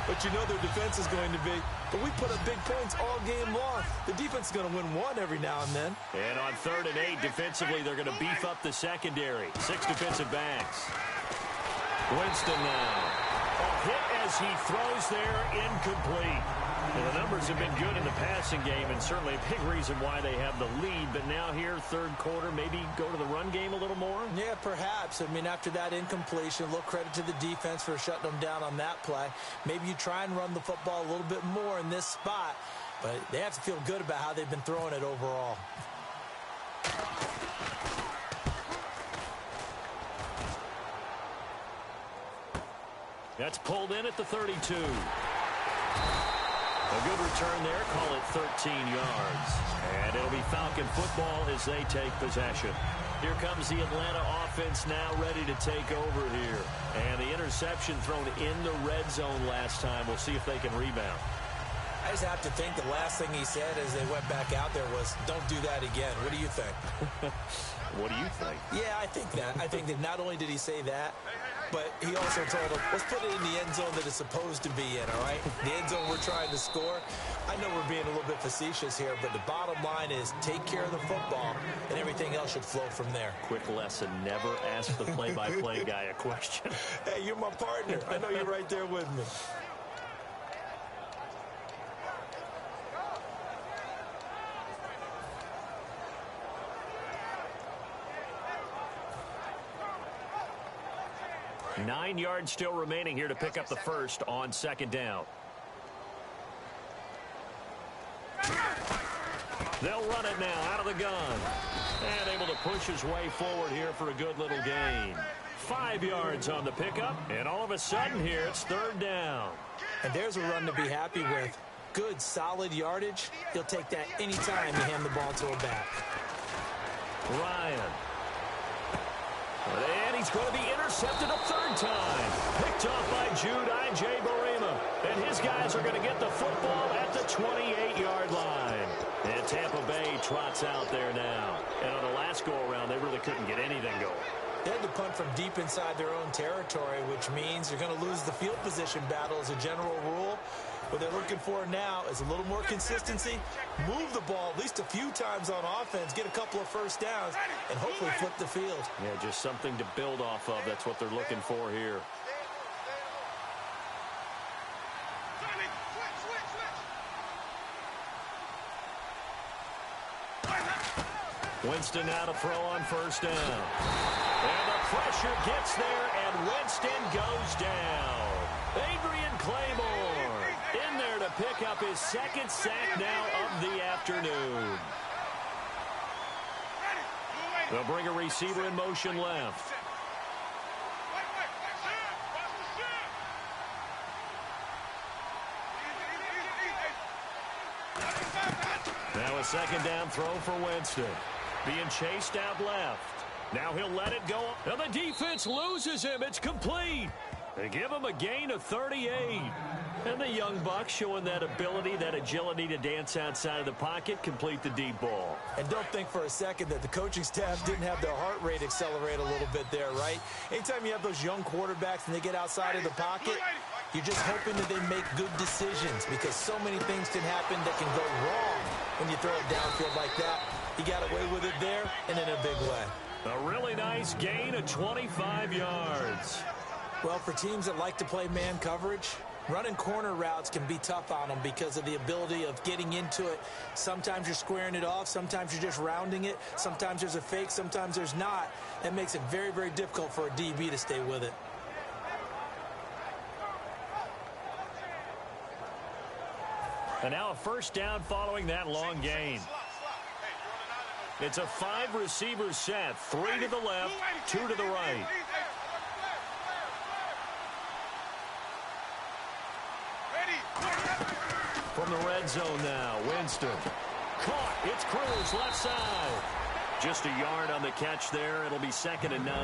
But you know their defense is going to be. But we put up big points all game long. The defense is going to win one every now and then. And on 3rd and 8, defensively, they're going to beef up the secondary. 6 defensive backs. Winston now. A hit as he throws there, incomplete. Well, the numbers have been good in the passing game, and certainly a big reason why they have the lead. But now here, 3rd quarter, maybe go to the run game a little more? Yeah, perhaps. I mean, after that incompletion, a little credit to the defense for shutting them down on that play. Maybe you try and run the football a little bit more in this spot, but they have to feel good about how they've been throwing it overall. That's pulled in at the 32. A good return there, call it 13 yards. And it'll be Falcon football as they take possession. Here comes the Atlanta offense now ready to take over here. And the interception thrown in the red zone last time. We'll see if they can rebound. I just have to think the last thing he said as they went back out there was, don't do that again. What do you think? What do you think? Yeah, I think that. I think that not only did he say that, but he also told them, let's put it in the end zone that it's supposed to be in, all right? The end zone we're trying to score. I know we're being a little bit facetious here, but the bottom line is take care of the football, and everything else should flow from there. Quick lesson, never ask the play-by-play guy a question. Hey, you're my partner. I know you're right there with me. Nine yards still remaining here to pick up the first on 2nd down. They'll run it now out of the gun. And able to push his way forward here for a good little gain. 5 yards on the pickup. And all of a sudden here, it's 3rd down. And there's a run to be happy with. Good, solid yardage. He'll take that anytime you hand the ball to a back. Ryan. And he's going to be intercepted a 3rd time. Picked off by Jude I.J. Barima. And his guys are going to get the football at the 28-yard line. And Tampa Bay trots out there now. And on the last go-around, they really couldn't get anything going. They had to punt from deep inside their own territory, which means you're going to lose the field position battle as a general rule. What they're looking for now is a little more consistency, move the ball at least a few times on offense, get a couple of first downs, and hopefully flip the field. Yeah, just something to build off of. That's what they're looking for here. Winston now to throw on 1st down. And the pressure gets there, and Winston goes down. Adrian Claymore in there to pick up his 2nd sack now of the afternoon. They'll bring a receiver in motion left. Now a 2nd down throw for Winston. Being chased out left. Now he'll let it go. And the defense loses him. It's complete. They give him a gain of 38. And the young Bucs showing that ability, that agility to dance outside of the pocket, complete the deep ball. And don't think for a second that the coaching staff didn't have their heart rate accelerate a little bit there, right? Anytime you have those young quarterbacks and they get outside of the pocket, you're just hoping that they make good decisions because so many things can happen that can go wrong when you throw it downfield like that. He got away with it there and in a big way. A really nice gain of 25 yards. Well, for teams that like to play man coverage, running corner routes can be tough on them because of the ability of getting into it. Sometimes you're squaring it off. Sometimes you're just rounding it. Sometimes there's a fake. Sometimes there's not. That makes it very, very difficult for a DB to stay with it. And now a 1st down following that long gain. It's a 5-receiver set. 3 to the left, 2 to the right. From the red zone now, Winston. Caught. It's Cruz, left side. Just a yard on the catch there. It'll be 2nd and 9.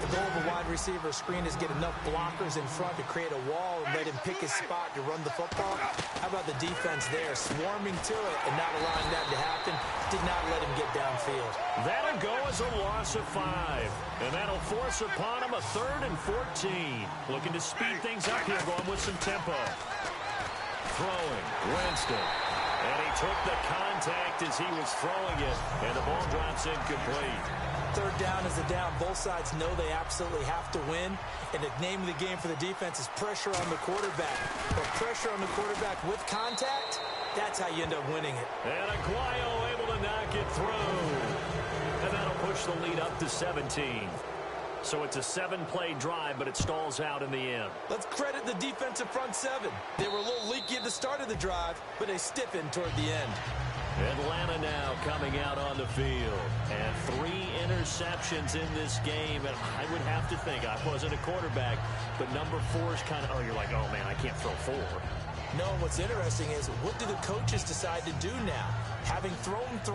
The goal of a wide receiver screen is get enough blockers in front to create a wall and let him pick his spot to run the football. How about the defense there, swarming to it and not allowing that to happen? Did not let him get downfield. That'll go as a loss of 5. And that'll force upon him a 3rd and 14. Looking to speed things up here, going with some tempo. Throwing, Winston. And he took the contact as he was throwing it, and the ball drops incomplete. 3rd down is a down. Both sides know they absolutely have to win, and the name of the game for the defense is pressure on the quarterback. But pressure on the quarterback with contact, that's how you end up winning it. And Aguayo able to knock it through. And that'll push the lead up to 17. So it's a 7-play drive, but it stalls out in the end. Let's credit the defensive front 7. They were a little leaky at the start of the drive, but they stiffened toward the end. Atlanta now coming out on the field. And 3 interceptions in this game. And I would have to think, I wasn't a quarterback, but number 4 is kind of, oh, you're like, oh, man, I can't throw 4. No, what's interesting is, what do the coaches decide to do now? Having thrown 3,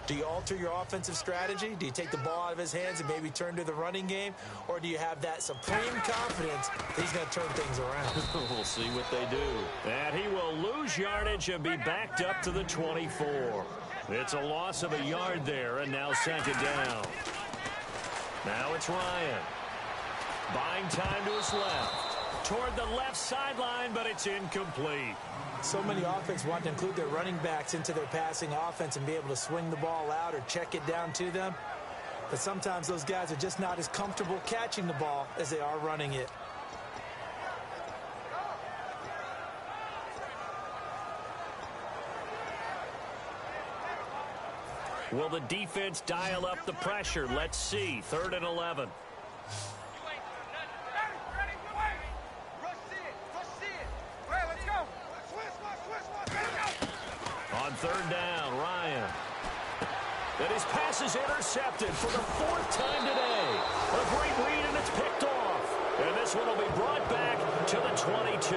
do you alter your offensive strategy? Do you take the ball out of his hands and maybe turn to the running game? Or do you have that supreme confidence that he's going to turn things around? We'll see what they do. And he will lose yardage and be backed up to the 24. It's a loss of a yard there, and now 2nd down. Now it's Ryan. Buying time to his left. Toward the left sideline, but it's incomplete. So many offenses want to include their running backs into their passing offense and be able to swing the ball out or check it down to them. But sometimes those guys are just not as comfortable catching the ball as they are running it. Will the defense dial up the pressure? Let's see. 3rd and 11. On 3rd down, Ryan. And his pass is intercepted for the 4th time today. A great read, and it's picked off. And this one will be brought back to the 22.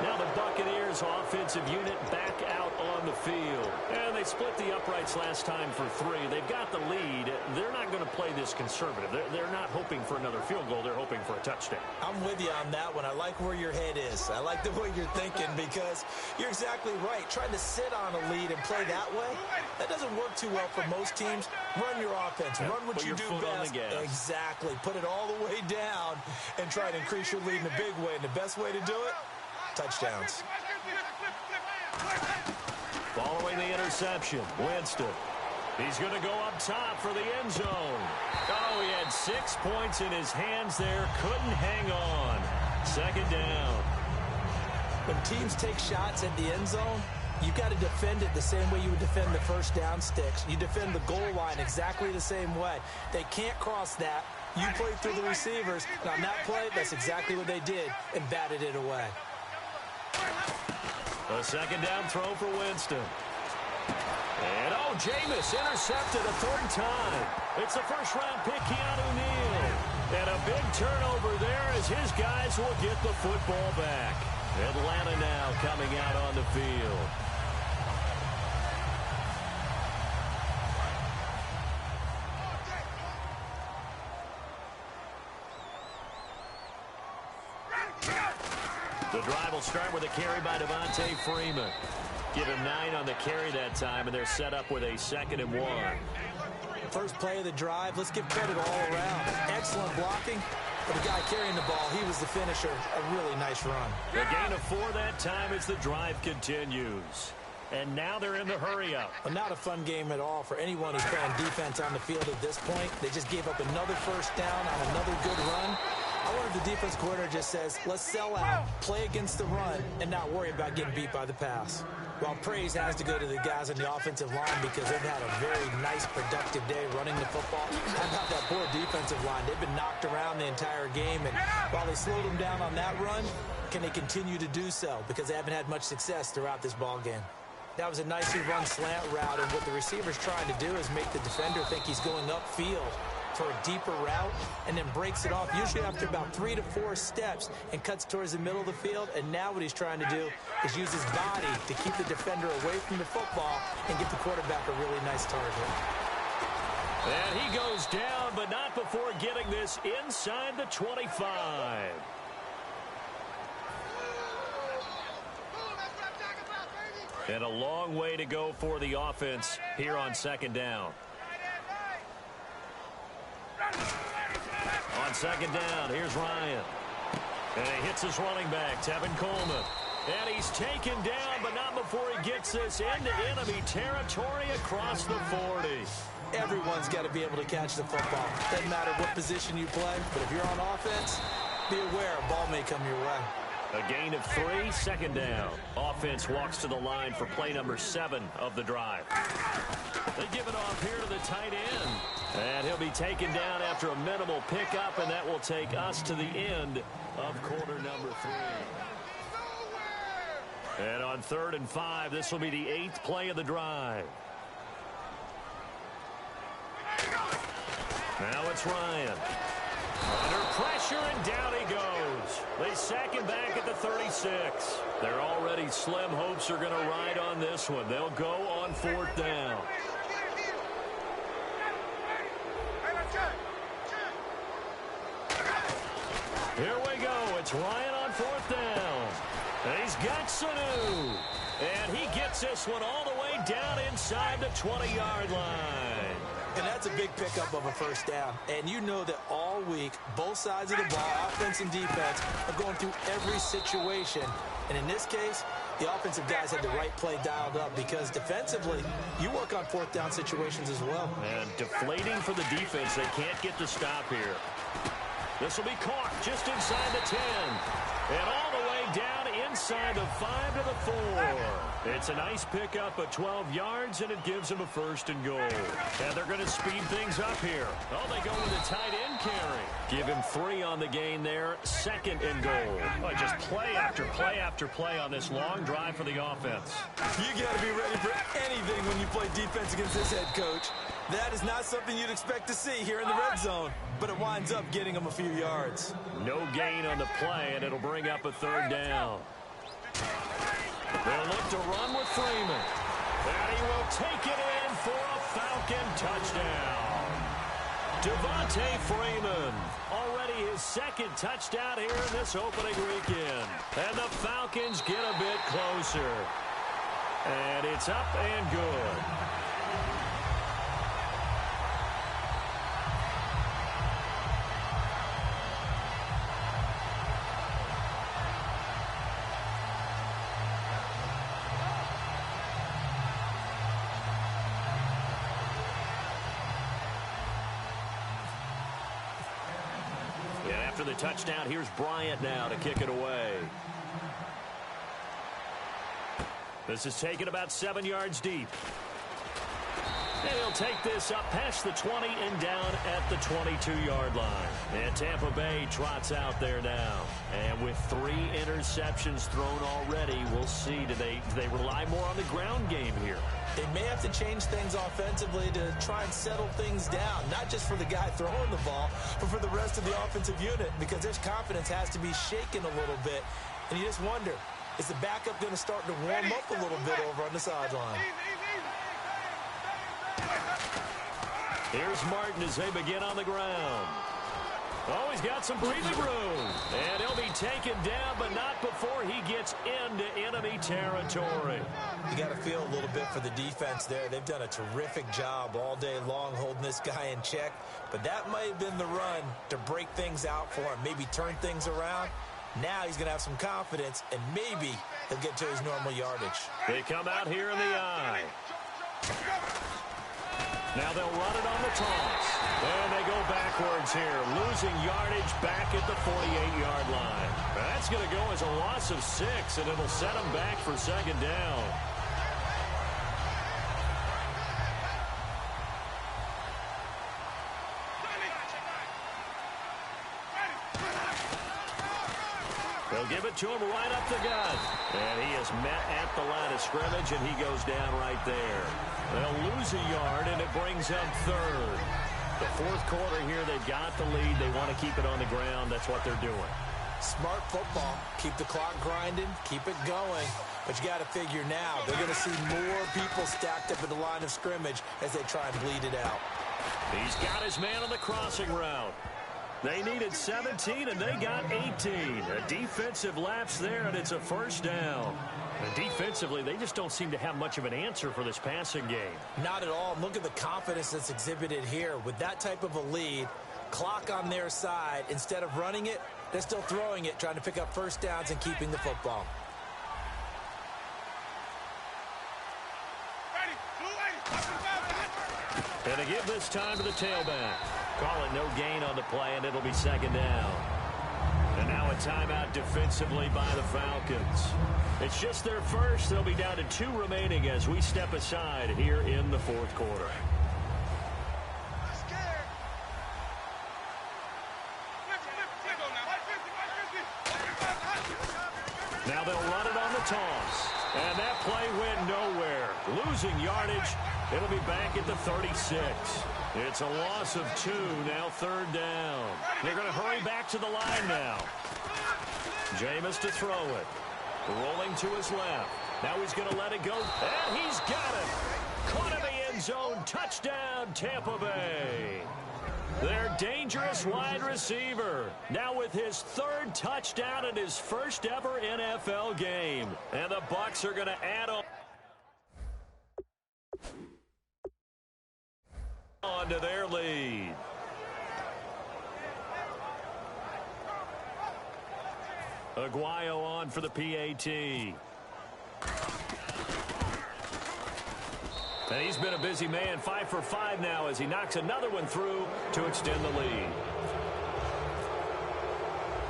Now the Buccaneers offensive unit back out on the field. And they split the uprights last time for 3. They've got the lead. They're not going to play this conservative. They're not hoping for another field goal. They're hoping for a touchdown. I'm with you on that one. I like where your head is. I like the way you're thinking because you're exactly right. Trying to sit on a lead and play that way, that doesn't work too well for most teams. Run your offense. Run what you do best. Exactly. Put it all the way down and try to increase your lead in a big way. And the best way to do it, touchdowns. Following the interception, Winston. He's going to go up top for the end zone. Oh, he had 6 points in his hands there. Couldn't hang on. 2nd down. When teams take shots at the end zone, you've got to defend it the same way you would defend the first down sticks. You defend the goal line exactly the same way. They can't cross that. You play through the receivers. And on that play, that's exactly what they did and batted it away. A 2nd down throw for Winston. And, oh, Jameis intercepted a 3rd time. It's a first-round pick, Keanu Neal. And a big turnover there as his guys will get the football back. Atlanta now coming out on the field. The drive will start with a carry by Devontae Freeman. Give him 9 on the carry that time, and they're set up with a 2nd and 1. First play of the drive, let's give credit all around. Excellent blocking, but the guy carrying the ball, he was the finisher. A really nice run. A gain of 4 that time as the drive continues. And now they're in the hurry-up. Well, not a fun game at all for anyone who's playing defense on the field at this point. They just gave up another first down on another good run. I wonder if the defense coordinator just says, let's sell out, play against the run, and not worry about getting beat by the pass. Well, praise has to go to the guys on the offensive line because they've had a very nice, productive day running the football. How about that poor defensive line? They've been knocked around the entire game, and while they slowed them down on that run, can they continue to do so? Because they haven't had much success throughout this ball game. That was a nicely run slant route, and what the receiver's trying to do is make the defender think he's going upfield for a deeper route, and then breaks it off, usually after about 3 to 4 steps, and cuts towards the middle of the field. And now what he's trying to do is use his body to keep the defender away from the football and get the quarterback a really nice target. And he goes down, but not before getting this inside the 25. And a long way to go for the offense here on second down. On second down, here's Ryan. And he hits his running back, Tevin Coleman. And he's taken down, but not before he gets this into enemy territory across the 40. Everyone's got to be able to catch the football. Doesn't matter what position you play, but if you're on offense, be aware a ball may come your way. A gain of 3, second down. Offense walks to the line for play number 7 of the drive. They give it off here to the tight end. And he'll be taken down after a minimal pickup, and that will take us to the end of quarter number 3. And on 3rd and 5, this will be the 8th play of the drive. Now it's Ryan. Under pressure, and down he goes. They sack him back at the 36. Their already slim hopes are going to ride on this one. They'll go on 4th down. Here we go. It's Ryan on 4th down. And he's got Sanu. And he gets this one all the way down inside the 20-yard line. And that's a big pickup of a first down. And you know that all week, both sides of the ball, offense and defense, are going through every situation. And in this case, the offensive guys had the right play dialed up, because defensively, you work on 4th down situations as well. And deflating for the defense. They can't get the stop here. This will be caught just inside the 10. And all the way down inside the 5 to the 4. It's a nice pickup of 12 yards, and it gives them a 1st and goal. And they're going to speed things up here. Oh, they go with a tight end carry. Give him 3 on the gain there. 2nd and goal. Oh, just play after play after play on this long drive for the offense. You got to be ready for anything when you play defense against this head coach. That is not something you'd expect to see here in the red zone, but it winds up getting them a few yards. No gain on the play, and it'll bring up a 3rd down. They'll look to run with Freeman. And he will take it in for a Falcon touchdown. Devontae Freeman, already his 2nd touchdown here in this opening weekend. And the Falcons get a bit closer. And it's up and good. After the touchdown, here's Bryant now to kick it away. This is taken about 7 yards deep. And he'll take this up past the 20 and down at the 22-yard line. And Tampa Bay trots out there now. And with 3 interceptions thrown already, we'll see, do they rely more on the ground game here? They may have to change things offensively to try and settle things down, not just for the guy throwing the ball, but for the rest of the offensive unit, because their confidence has to be shaken a little bit. And you just wonder, is the backup going to start to warm up a little bit over on the sideline? Here's Martin as they begin on the ground. Oh, he's got some breathing room. And he'll be taken down, but not before he gets into enemy territory. You got to feel a little bit for the defense there. They've done a terrific job all day long holding this guy in check. But that might have been the run to break things out for him, maybe turn things around. Now he's going to have some confidence, and maybe he'll get to his normal yardage. They come out here in the eye. Now they'll run it on the toss. And they go backwards here, losing yardage back at the 48-yard line. That's going to go as a loss of 6, and it'll set them back for 2nd down. They'll give it to him right up the gut. And he is met at the line of scrimmage, and he goes down right there. They'll lose a yard, and it brings up third. The fourth quarter here, they've got the lead. They want to keep it on the ground. That's what they're doing. Smart football. Keep the clock grinding. Keep it going. But you got to figure now, they're going to see more people stacked up at the line of scrimmage as they try and bleed it out. He's got his man on the crossing route. They needed 17, and they got 18. A defensive lapse there, and it's a first down. And defensively, they just don't seem to have much of an answer for this passing game. Not at all. Look at the confidence that's exhibited here. With that type of a lead, clock on their side, instead of running it, they're still throwing it, trying to pick up first downs and keeping the football. And they give this time to the tailback. Call it no gain on the play, and it'll be second down. And now a timeout defensively by the Falcons. It's just their first. They'll be down to 2 remaining as we step aside here in the fourth quarter. Now they'll run it on the toss. And that play went nowhere. Losing yardage. It'll be back at the 36. It's a loss of 2, now third down. They're going to hurry back to the line now. Jameis to throw it. Rolling to his left. Now he's going to let it go. And he's got it. Caught in the end zone. Touchdown, Tampa Bay. Their dangerous wide receiver. Now with his 3rd touchdown in his first ever NFL game. And the Bucs are going to add on to their lead. Aguayo on for the PAT. And he's been a busy man, 5 for 5 now as he knocks another one through to extend the lead.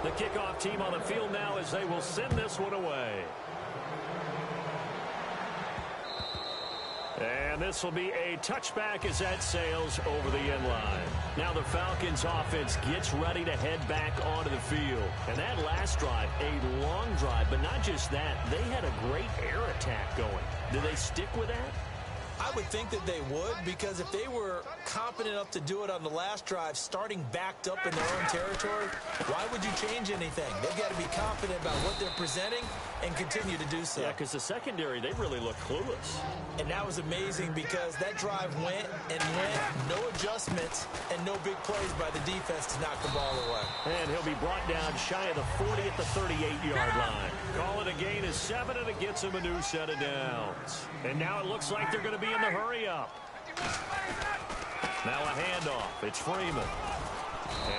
The kickoff team on the field now as they will send this one away. And this will be a touchback as that sails over the end line. Now the Falcons offense gets ready to head back onto the field. And that last drive, a long drive, but not just that, they had a great air attack going. Do they stick with that? I would think that they would, because if they were competent enough to do it on the last drive, starting backed up in their own territory, why would you change anything? They've got to be confident about what they're presenting and continue to do so. Yeah, because the secondary, they really look clueless. And that was amazing because that drive went and went, no adjustments, and no big plays by the defense to knock the ball away. And he'll be brought down shy of the 40 at the 38-yard line. Call it a gain of 7, and it gets him a new set of downs. And now it looks like they're going to be in the hurry-up. Now a handoff. It's Freeman.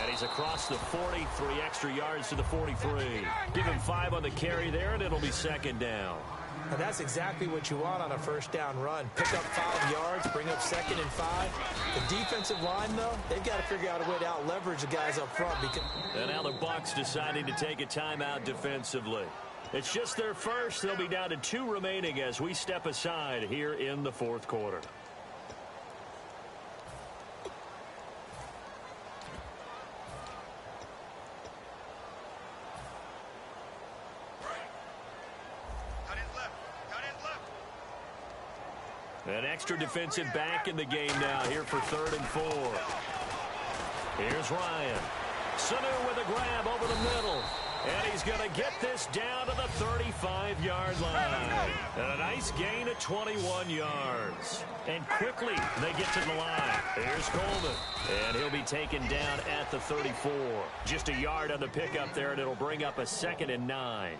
And he's across the 40, 3 extra yards to the 43. Give him 5 on the carry there, and it'll be second down. And that's exactly what you want on a first down run. Pick up 5 yards, bring up 2nd and 5. The defensive line, though, they've got to figure out a way to out-leverage the guys up front. And now the Bucs deciding to take a timeout defensively. It's just their first. They'll be down to 2 remaining as we step aside here in the fourth quarter. An extra defensive back in the game now here for 3rd and 4. Here's Ryan. Sanu with a grab over the middle. And he's going to get this down to the 35-yard line. And a nice gain of 21 yards. And quickly they get to the line. Here's Coleman. And he'll be taken down at the 34. Just a yard on the pickup there, and it'll bring up a 2nd and 9.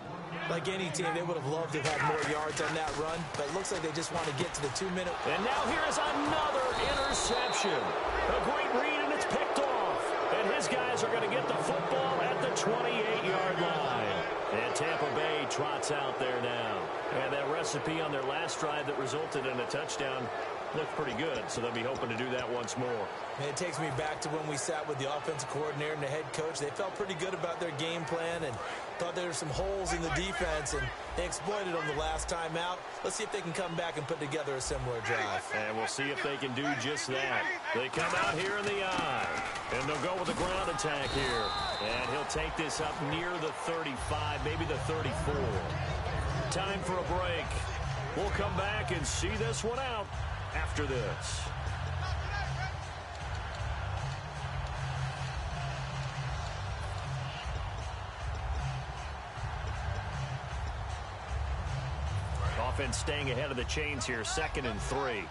Like any team, they would have loved to have had more yards on that run, but it looks like they just want to get to the 2-minute. And now here is another interception. A great read, and it's picked off. And his guys are going to get the football at the 28-yard line. And Tampa Bay trots out there now. And that recipe on their last drive that resulted in a touchdown looked pretty good, so they'll be hoping to do that once more. And it takes me back to when we sat with the offensive coordinator and the head coach. They felt pretty good about their game plan, and Thought there were some holes in the defense, and they exploited them the last time out. Let's see if they can come back and put together a similar drive. And we'll see if they can do just that. They come out here in the eye, and they'll go with a ground attack here. And he'll take this up near the 35, maybe the 34. Time for a break. We'll come back and see this one out after this. Offense staying ahead of the chains here, 2nd and 3.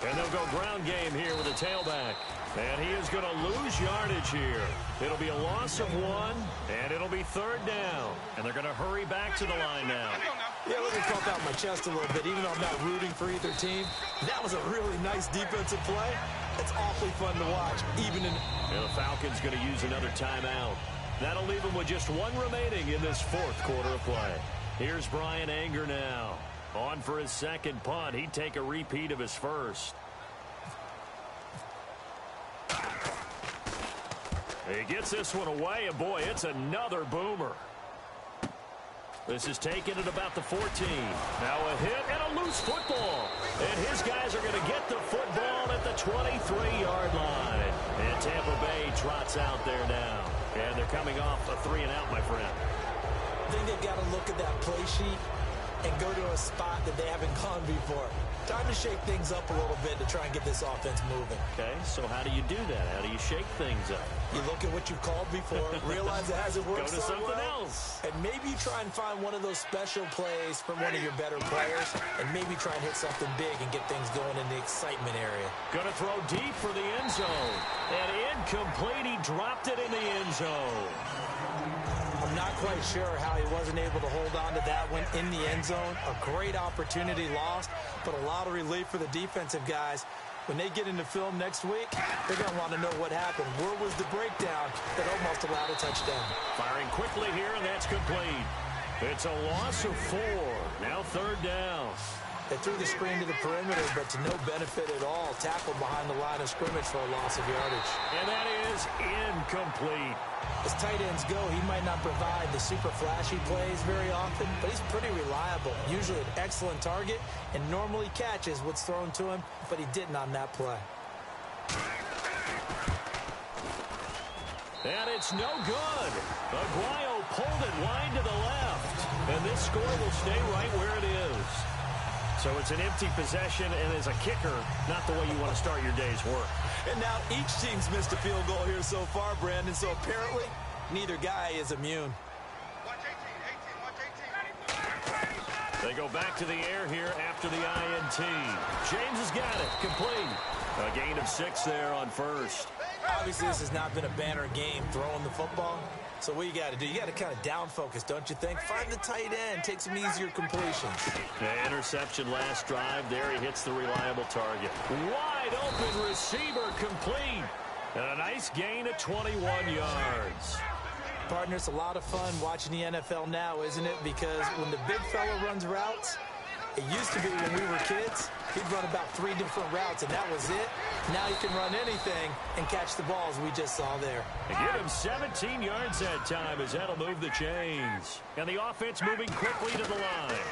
And they'll go ground game here with a tailback. And he is going to lose yardage here. It'll be a loss of 1, and it'll be 3rd down. And they're going to hurry back to the line now. Yeah, let me pump out my chest a little bit, even though I'm not rooting for either team. That was a really nice defensive play. It's awfully fun to watch, even in... And the Falcons going to use another timeout. That'll leave them with just 1 remaining in this 4th quarter of play. Here's Brian Anger now. On for his 2nd punt. He'd take a repeat of his first. He gets this one away, and boy, it's another boomer. This is taken at about the 14. Now a hit and a loose football. And his guys are going to get the football at the 23-yard line. And Tampa Bay trots out there now. And they're coming off a 3-and-out, my friend. I think they've got to look at that play sheet and go to a spot that they haven't gone before. Time to shake things up a little bit to try and get this offense moving. Okay, so how do you do that? How do you shake things up? You look at what you've called before, realize it hasn't worked so well. Go to something else. And maybe you try and find one of those special plays from one of your better players, and maybe try and hit something big and get things going in the excitement area. Going to throw deep for the end zone. And incomplete. He dropped it in the end zone. I'm not quite sure how he wasn't able to hold on to that one in the end zone. A great opportunity lost, but a lot of relief for the defensive guys. When they get into film next week, they're going to want to know what happened. Where was the breakdown that almost allowed a touchdown? Firing quickly here, and that's complete. It's a loss of 4. Now 3rd down. They threw the screen to the perimeter, but to no benefit at all. Tackled behind the line of scrimmage for a loss of yardage. And that is incomplete. As tight ends go, he might not provide the super flashy plays very often, but he's pretty reliable. Usually an excellent target, and normally catches what's thrown to him, but he didn't on that play. And it's no good. Aguayo pulled it wide to the left. And this score will stay right where it is. So it's an empty possession, and as a kicker, not the way you want to start your day's work. And now each team's missed a field goal here so far, Brandon, so apparently neither guy is immune. They go back to the air here after the INT. James has got it, complete. A gain of 6 there on first. Obviously, this has not been a banner game throwing the football. So what you got to do, you got to kind of down focus, don't you think? Find the tight end, take some easier completions. The interception last drive. There he hits the reliable target. Wide open receiver, complete. And a nice gain of 21 yards. Partner, it's a lot of fun watching the NFL now, isn't it? Because when the big fella runs routes, it used to be when we were kids, he'd run about 3 different routes, and that was it. Now he can run anything and catch the balls we just saw there. And give him 17 yards that time as that'll move the chains. And the offense moving quickly to the line.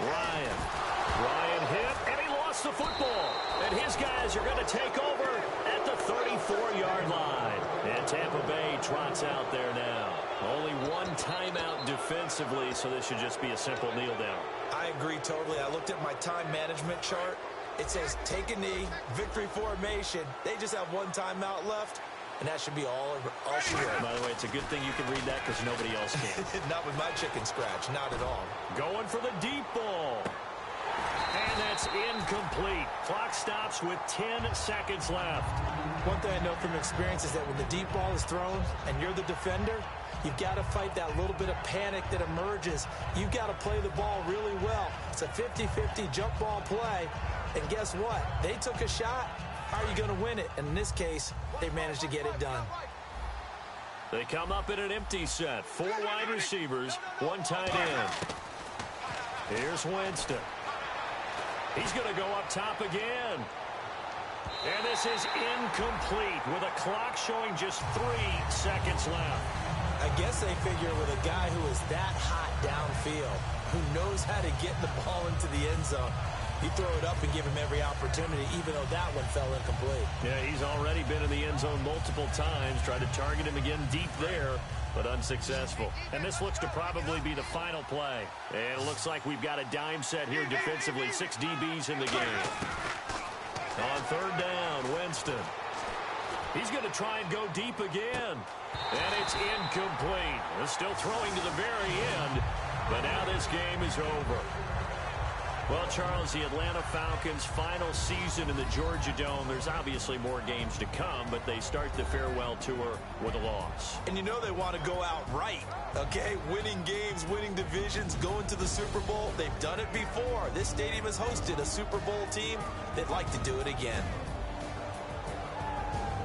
Ryan hit, and he lost the football. And his guys are going to take over at the 34-yard line. And Tampa Bay trots out there now. Only 1 timeout defensively, so this should just be a simple kneel down. I agree totally. I looked at my time management chart. It says take a knee, victory formation. They just have 1 timeout left, and that should be all she wrote. By the way, it's a good thing you can read that because nobody else can. Not with my chicken scratch, not at all. Going for the deep ball. And that's incomplete. Clock stops with 10 seconds left. One thing I know from experience is that when the deep ball is thrown and you're the defender, you've got to fight that little bit of panic that emerges. You've got to play the ball really well. It's a 50-50 jump ball play. And guess what? They took a shot. How are you going to win it? And in this case, they managed to get it done. They come up in an empty set. 4 wide receivers, 1 tight end. Here's Winston. He's going to go up top again. And this is incomplete with a clock showing just 3 seconds left. I guess they figure with a guy who is that hot downfield, who knows how to get the ball into the end zone, you throw it up and give him every opportunity, even though that one fell incomplete. Yeah, he's already been in the end zone multiple times, tried to target him again deep there, but unsuccessful. And this looks to probably be the final play. And it looks like we've got a dime set here defensively. 6 DBs in the game. On 3rd down, Winston. He's going to try and go deep again. And it's incomplete. They're still throwing to the very end, but now this game is over. Well, Charles, the Atlanta Falcons' final season in the Georgia Dome. There's obviously more games to come, but they start the farewell tour with a loss. And you know they want to go out right, okay? Winning games, winning divisions, going to the Super Bowl. They've done it before. This stadium has hosted a Super Bowl team. They'd like to do it again.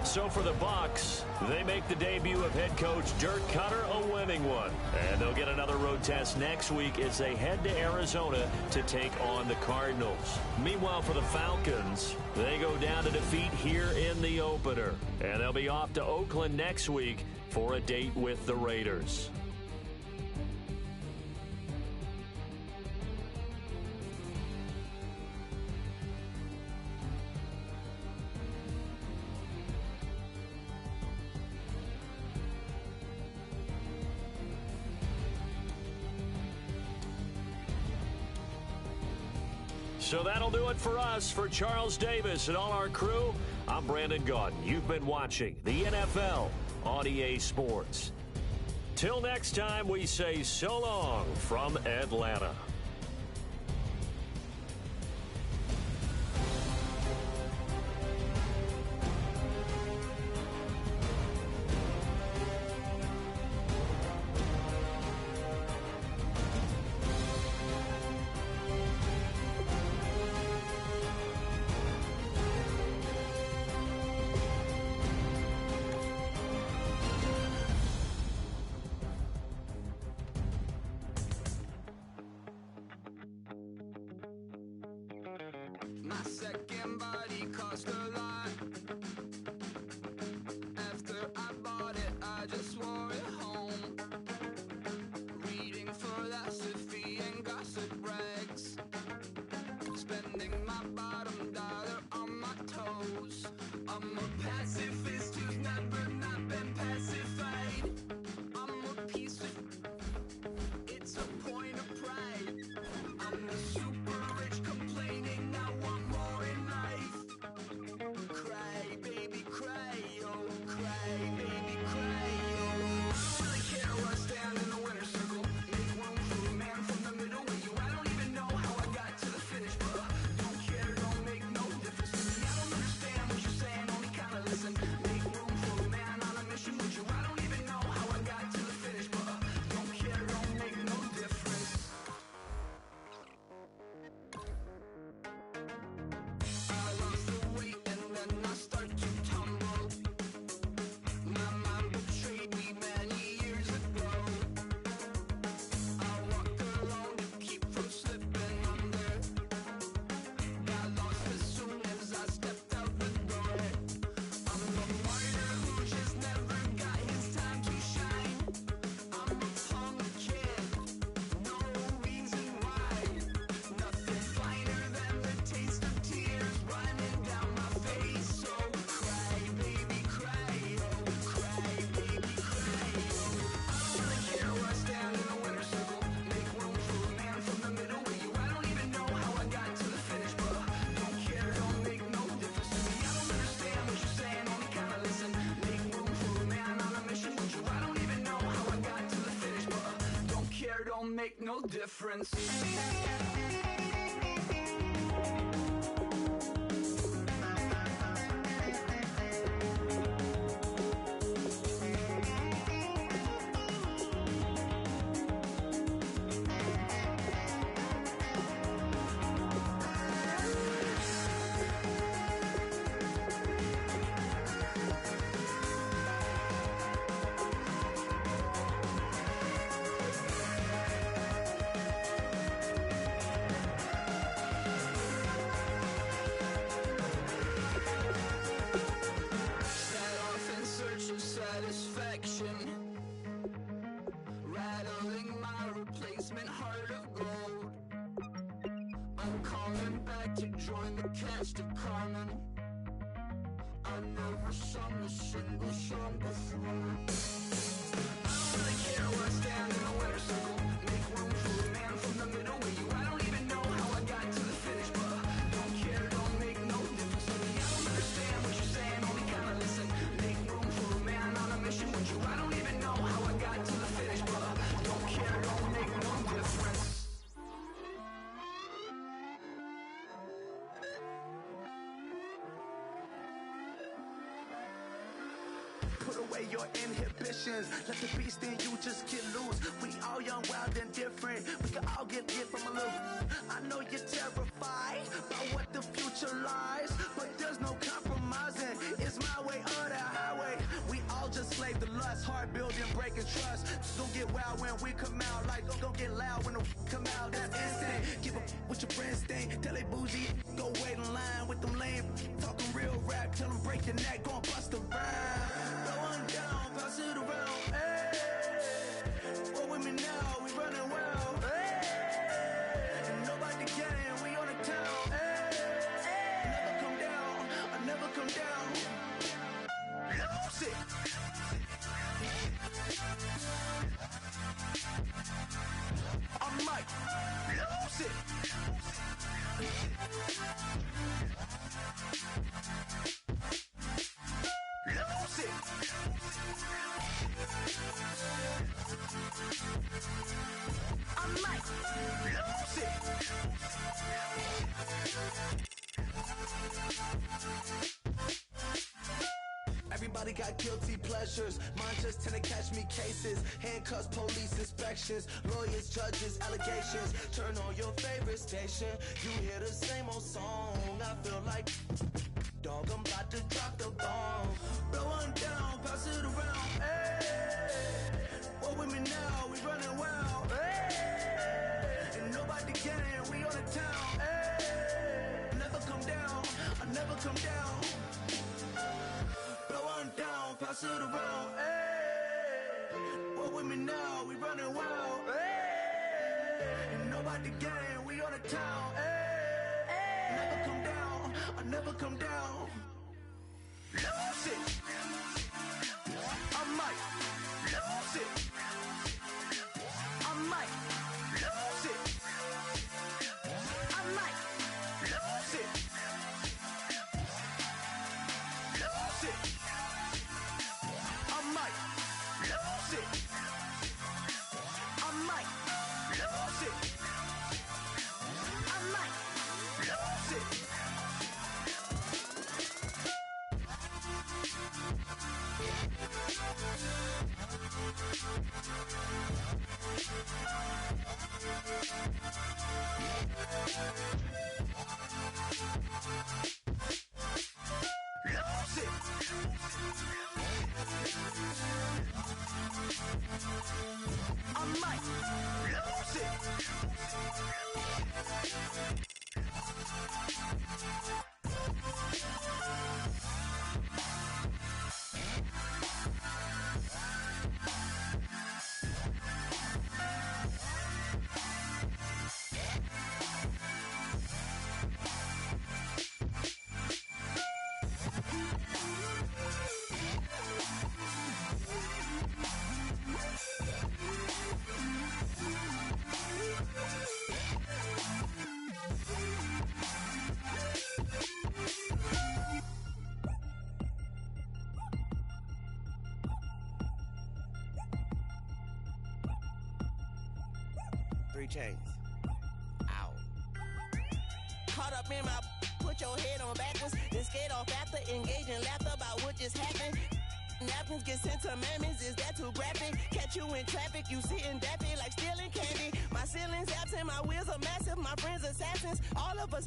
So for the Bucs, they make the debut of head coach Dirk Cutter, a winning one. And they'll get another road test next week as they head to Arizona to take on the Cardinals. Meanwhile, for the Falcons, they go down to defeat here in the opener. And they'll be off to Oakland next week for a date with the Raiders. So that'll do it for us. For Charles Davis and all our crew, I'm Brandon Gaudin. You've been watching the NFL on EA Sports. Till next time, we say so long from Atlanta. My second body cost a lot. After I bought it, I just wore it home. Reading philosophy and gossip rags. Spending my bottom dollar on my toes. I'm a pacifist who's never not been pacified. I'm a piece of... It's a point of pride. I'm the super rich complaining I want more in life. Cry, baby, cry, oh, cry, baby, cry, oh. I don't really care where I stand in the winner's circle. Make room for a man from the middle with you. I don't even know how I got to the finish, but don't care, don't make no difference to me. I don't understand what you're saying, only kinda listen. Make room for a man on a mission with you. I don't even know how I got to the finish, but don't care, don't make no difference. I lost the weight and then I start to tumble. My mind betrayed me many years ago. I walk alone to keep from slipping under. Got lost as soon as I stepped out the door. I'm a martyr who just never got his time to shine. I'm a punk kid, no reason why. Nothing finer than the taste of tears running down my face. So cry, baby, cry, oh, cry, baby, cry, oh. I don't really care where I stand in the winner's circle. Make room for a man from the middle with you. I don't even know how I got to the finish, but don't care, don't make no difference to me. I don't understand what you're saying, only kinda listen. Make room for a man on a mission with you. I don't even know how I got to the finish, but don't care, don't make no difference. missed it coming. I never sung a single song before. I don't really care where I stand in the winter circle. Make room for a man from the middle with you. I don't even know how I got to the finish, but don't care, don't make no difference to me. I don't understand what you're saying, only kinda listen. Make room for a man on a mission with you. I don't even know how I got to the finish, but don't care, don't make no difference. Put away your inhibitions. Let the beast in you just get loose. We all young, wild, and different. We can all get lit from a little. I know you're terrified about what the future lies, but there's no compromising. It's my way or the highway. We all just slave to lust, heart building, breaking trust. Don't get wild when we come out. Like don't get loud when the come out. That's instant. Give up with your friends thing. Tell they bougie, go wait in line with them lame. Talking real rap, tell them break your neck, gon' bust a rhyme. Going down, pass it around, hey. What with me now, we running wild, hey. And nobody can, we on the town, hey. Never come down, I never come down. Lose it. I might lose it. Lose it. I might lose it. Everybody got guilty pleasures. Mine just tend to catch me cases. Handcuffs, police inspections, lawyers, judges, allegations. Turn on your favorite station. You hear the same old song. I feel like dog, I'm about to drop the bomb. Blow one down, pass it around, hey. What with me now, we running wild, hey. And nobody can, we on the town, hey. Never come down, I never come down. Blow one down, pass it around, hey. What with me now, we running wild, hey. And nobody can, we on the town, hey. Never come down, I never come down. Lose it. I might lose it. I might lose it. I might lose it. Lose it. I might lose it. I might lose it. I might lose it. Lose it. I might lose it. 3 chains. Ow. Caught up in my, put your head on backwards, then skate off after engaging laughter about what just happened. Napkins get sent to mammies, is that too graphic? Catch you in traffic, you sitting daffy like stealing candy. My ceiling's absent, my wheels are massive, my friends assassins. All of us,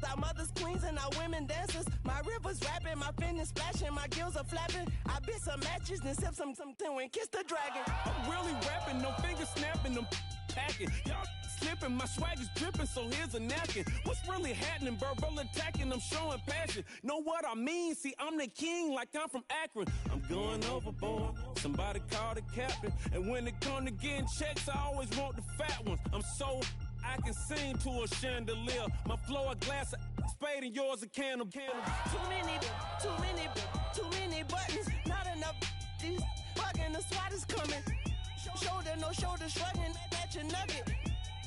our mothers queens and our women dancers. My rivers rapping, my fingers splashing, my gills are flapping. I bit some matches, then sip something and kiss the dragon. I'm really rapping, no fingers snapping, them packing. Y'all slipping, my swag is dripping, so here's a napkin. What's really happening? Verbal attacking, I'm showing passion. Know what I mean? See, I'm the king like I'm from Akron. I'm going overboard, somebody call the captain. And when it come to getting checks, I always want the fat ones. I'm so I can sing to a chandelier. My flow a glass of spade and yours a can of candle. Too many buttons. Not enough. These bugging, the SWAT is coming. Shoulder, no shoulder, shrugging at your nugget.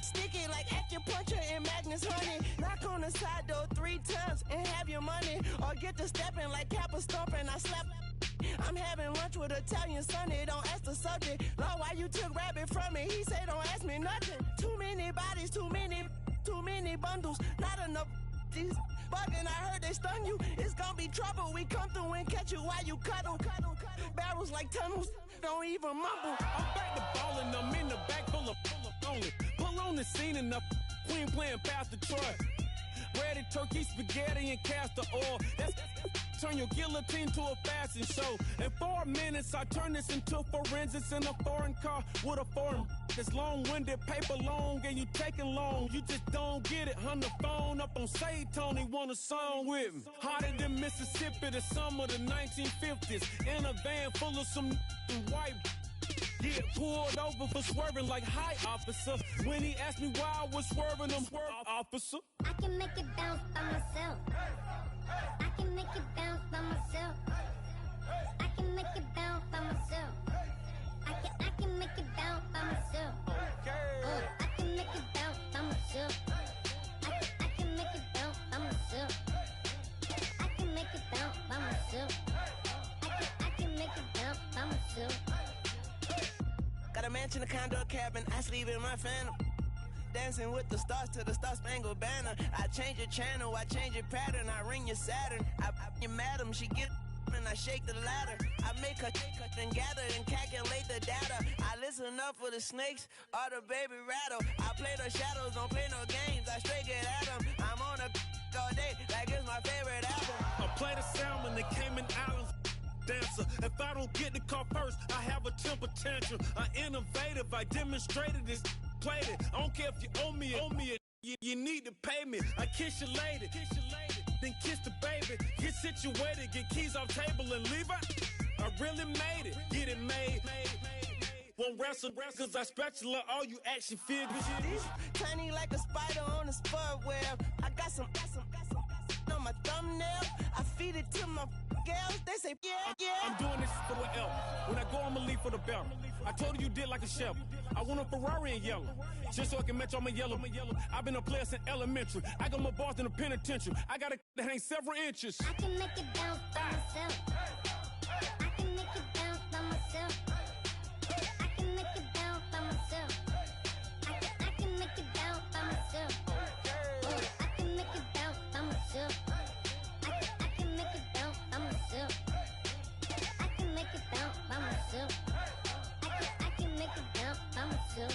Sticky like acupuncture and Magnus honey. Knock on the side door 3 times and have your money. Or get to stepping like Kappa stomping. I slap. I'm having lunch with Italian Sonny. Don't ask the subject. Lord, why you took rabbit from me? He said don't ask me nothing. Too many bodies, too many bundles. Not enough. These bugging, I heard they stun you. It's gonna be trouble. We come through and catch you while you cuddle. Barrels like tunnels. Don't even mumble. I'm back to ballin'. I'm in the back full of only. Pull on the scene and the queen playing Pastor Troy. Ready turkey, spaghetti, and castor oil. That's turn your guillotine to a fashion show. In 4 minutes, I turn this into forensics in a foreign car with a foreign. It's long-winded, paper long, and you taking long. You just don't get it. On the phone up on Say Tony, want a song with me. Hotter than Mississippi, the summer of the 1950s. In a van full of some white. Get pulled over for swerving like hi, officer. When he asked me why I was swerving, I'm officer. I can make it bounce by myself. I can make it bounce by myself. I can make it bounce by myself. I can make it bounce by myself. I can make it bounce by myself. I can make it bounce by myself. I can make it bounce by myself. I can make it bounce by myself. Got a mansion, a condo, a cabin. I sleep in my phantom. Dancing with the stars to the Star-Spangled Banner. I change your channel, I change your pattern. I ring your Saturn. I your madam, she get and I shake the ladder. I make her and gather and calculate the data. I listen up for the snakes or the baby rattle. I play the shadows, don't play no games. I straight get at them. I'm on a all day like it's my favorite album. I play the salmon, the Cayman Islands. Dancer. If I don't get the car first, I have a temper tantrum. I innovative, I demonstrated this, played it. I don't care if you owe me you need to pay me. I kiss your lady, then kiss the baby. Get situated, get keys off table and leave out. I really made it, get it made. Won't wrestle, cause I spatula all you action figures. Tiny like a spider on a spud web. I got some on my thumbnail. I feed it to my girls. They say, yeah. I'm doing this for the L. When I go, I'ma leave for the belt. I told you did like a chef. I want a Ferrari in yellow, just so I can match all my yellow. I've been a player since elementary. I got more bars than a penitentiary. I got to hang several inches. I can make it bounce by myself. I can make it bounce by myself. I can make it bounce by myself. I can make it bounce by myself. I can make it bounce by myself. I can make it bounce by myself. I can make it bounce by myself. I can make it bounce by myself.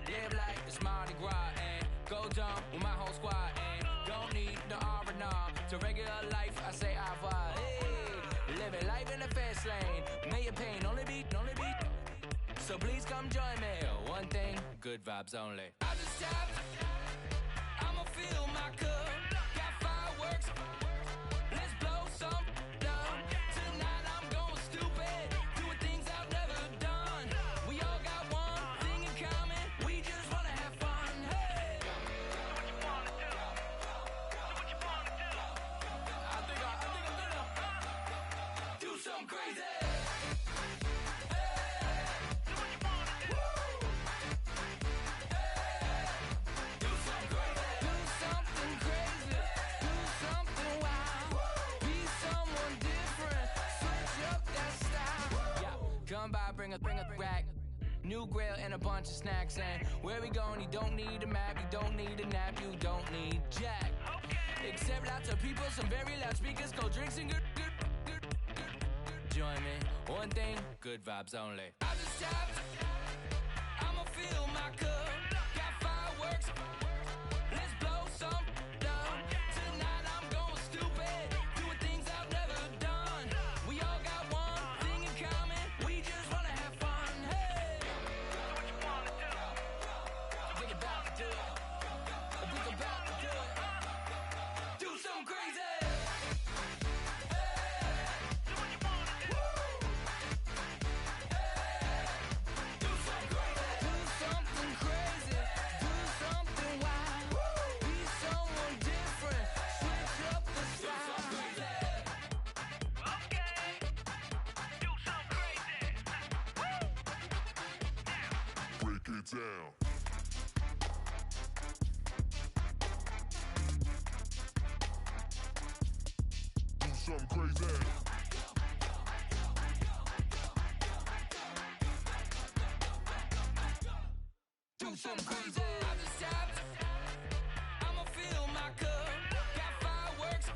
Live like it's Mardi Gras and go dumb with my whole squad and don't need no R&R to regular life. I say au revoir. Hey, living life in the fast lane. May your pain only be. So please come join me. One thing, good vibes only. I just tap. I'ma fill my cup. Got fireworks. Let's blow some down. Tonight I'm going stupid. Doing things I've never done. We all got one thing in common. We just wanna have fun. Hey. Do what you wanna do. Do what you wanna do. I think I'm gonna do something crazy. Come by, bring a rack, new grill and a bunch of snacks. And where we going, you don't need a map, you don't need a nap, you don't need jack. Except lots of people, some very loud speakers, cold drinks and good. Join me, one thing, good vibes only. I just tap, I'ma fill my cup. Got fireworks, let's blow some down. Tonight I'm going stupid, doing things I've never done. We all got one thing in common. We just wanna have fun. Hey. Do what you wanna something crazy. Do something crazy. I just tapped. I'ma fill my cup. Got fireworks.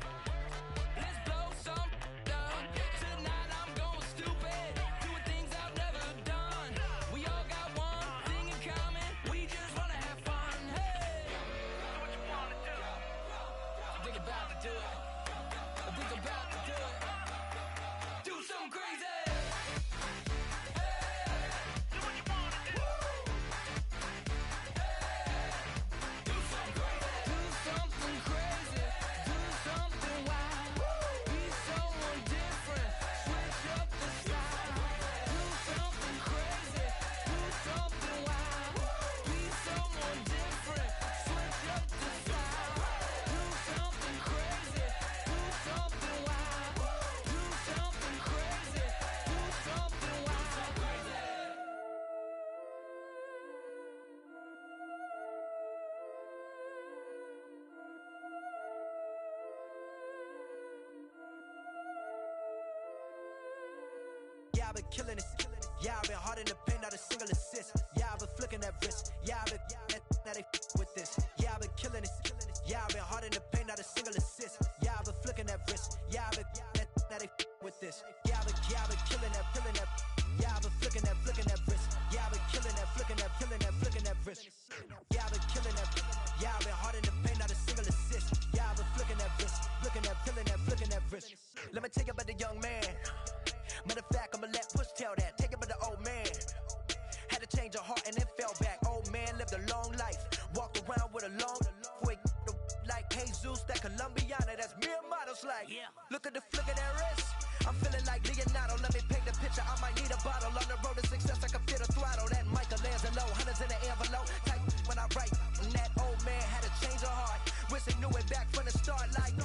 Let's blow some up. Tonight I'm going stupid. Doing things I've never done. We all got one thing in common. We just wanna have fun. Hey, do what you wanna do. I think about to do it. I think about to do it. Do something crazy. Yeah, I've been killing it. Yeah, I've been hard in the paint, not a single assist. Yeah, I've been flicking that wrist. Yeah, I've been now they with this. Yeah, I've been killing it. Yeah, I've been hard in the paint, not a single assist. Yeah, I've been flicking that wrist. Yeah, I've been now they with this. Yeah, I've been killing that. Yeah, I've been flicking that wrist. Yeah, I've been killing that, flicking that wrist. Yeah, I've been killing that. Yeah, I've been hard in the paint, not a single assist. Yeah, I've been flicking that wrist, flicking that wrist. Let me tell you about the young man. Matter of fact, I'ma let Push tell that. Take it by the old man. Had to change her heart and then fell back. Old man lived a long life. Walked around with a long way like Jesus, that Colombiana. That's mere models like. Yeah. Look at the flick of that wrist. I'm feeling like Leonardo. Let me paint the picture. I might need a bottle. On the road to success, I can fit a throttle. That Michelangelo, hundreds in the envelope. Type when I write. And that old man had to change her heart. Wish he knew it back from the start. Like,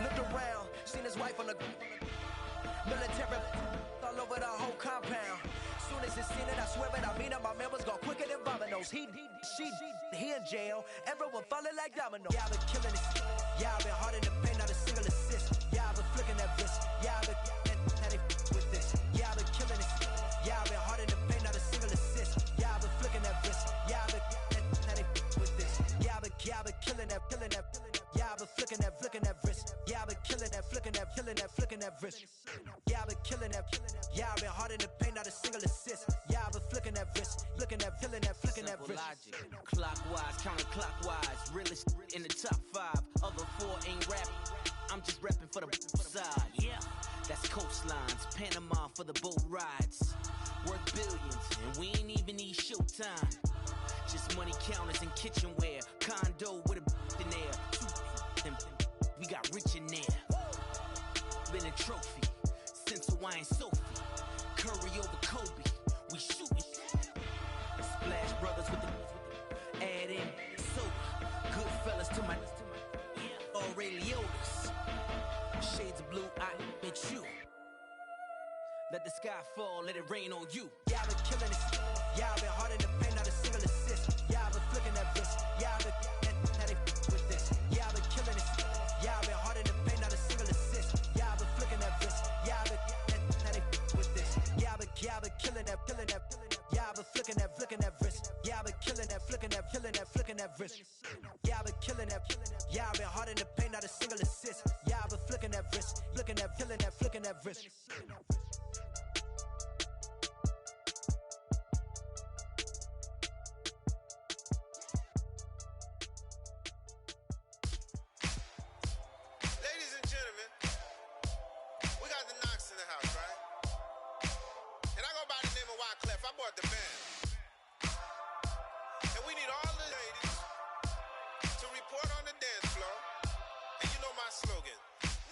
looked around, seen his wife on the military all over the whole compound. Soon as he seen it, I swear it, I mean it, my man was gone quicker than dominoes. He in jail, everyone falling like dominoes. Yeah, I've been killing it. Yeah, I've been hard in the paint, not a single assist. Yeah, I've been flicking that wrist. Yeah, I've been now they with this. Yeah, I've been killing it. Yeah, I've been hard in the paint, not a single assist. Yeah, I've been flicking that wrist. Yeah, I've been now they with this. Yeah, I've been killing that. Yeah, I've been flicking that wrist. Yeah, I've been killing that, flicking that wrist. Yeah, I've been killing that. Yeah, I've been hard in the paint, not a single assist. Yeah, I've been flicking that wrist, flicking that wrist. Logic, clockwise, counterclockwise, realest in the top 5. Other 4 ain't rapping. I'm just rapping for the side. Yeah, that's coastlines, Panama for the boat rides. Worth billions, and we ain't even need showtime. Just money counters and kitchenware. Condo with a in there. We got rich in there. Been a trophy since Hawaiian Sophie. Curry over Kobe. We shooting. Splash Brothers with the add in soda. Good fellas to my Aureliotas. Shades of blue, I admit you. Let the sky fall, let it rain on you. Yeah, I've been killing it. Yeah, I've been hard in the paint, not a single assist. Yeah, I've been flicking that wrist. Yeah, I've been now they with this. Yeah, I've been killing it. Yeah, I've been hard in the paint, not a single assist. Yeah, I've been flicking that wrist. Yeah, I've been now they with this. Yeah, I've been killing that. Yeah, I've been flicking that wrist. Yeah, I've been killing that, flicking that wrist. Yeah, I've been killing that. Yeah, I've been hard in the paint, not a single assist. Yeah, I've been flicking that wrist, flicking that wrist. Ladies and gentlemen, we got the Knox in the house, right? And I go by the name of Wyclef. I bought the band. And we need all the ladies to report on the dance floor. And you know my slogan,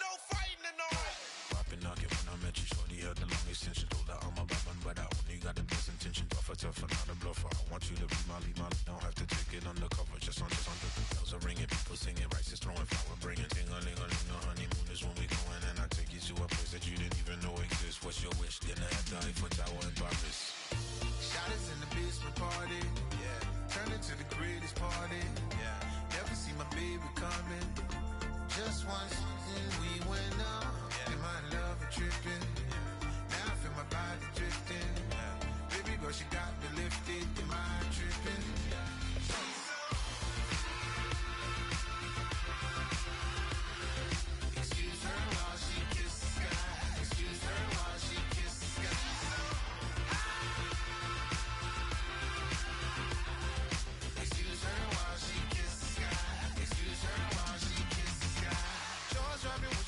no fighting and no fighting. Poppin' knockin' when I met you, shorty had the long extension. Told her I'm a button, but I only got the best intention. Tougher, not a bluffer. I want you to be my lead, don't have to take it undercover. Just under the bells are ringing, people singing, rice is throwing, flower bringing. Ting-a-ling-a-ling, the honeymoon is when we going, and I take you to a place that you didn't even know exists. What's your wish? Dinner at the Eiffel Tower in Paris. Shot us in the basement party, yeah. Turn into the greatest party, yeah. Never see my baby coming. Just once, and we went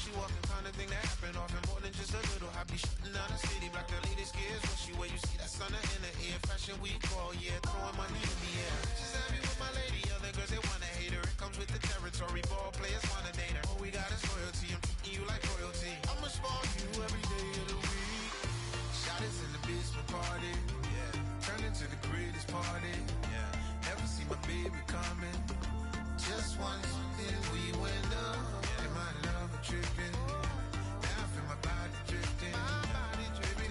she walking, kind of thing that happen often more than just a little. I be shutting down the city, black the latest gears. When she wear, you see that sun in the air. Fashion week all year, throwing money in the air. She's happy with my lady, other girls they wanna hate her. It comes with the territory, ball players wanna date her. All we got is loyalty, I'm treating you like royalty. I'ma spoil you every day of the week. Shot is in the basement party, yeah. Turn into the greatest party, yeah. Never see my baby coming. Just once, then we went up. And my love a tripping. Now I feel my body drifting.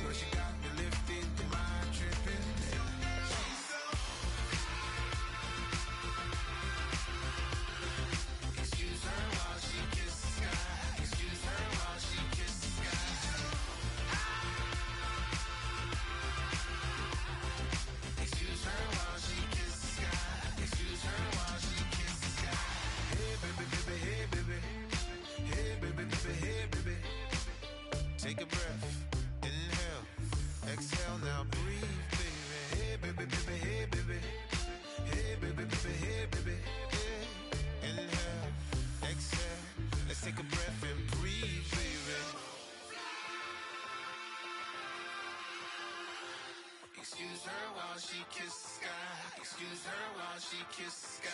But she got me lifted, the mind tripping. She's so. Excuse her while she kisses the sky. Excuse her while she kisses the sky. Excuse her while she kisses the sky. Excuse her while she kisses the sky. Hey baby, baby, hey baby. Hey baby, baby, hey baby. Take a breath, inhale, exhale, now breathe, baby. Hey baby, baby, hey baby. Hey baby, baby, hey baby. Hey, inhale, exhale. Let's take a breath and breathe, baby. Excuse her while she kisses the sky. Excuse her while she kisses the sky.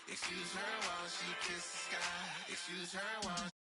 Excuse her while she kisses the sky. Excuse her while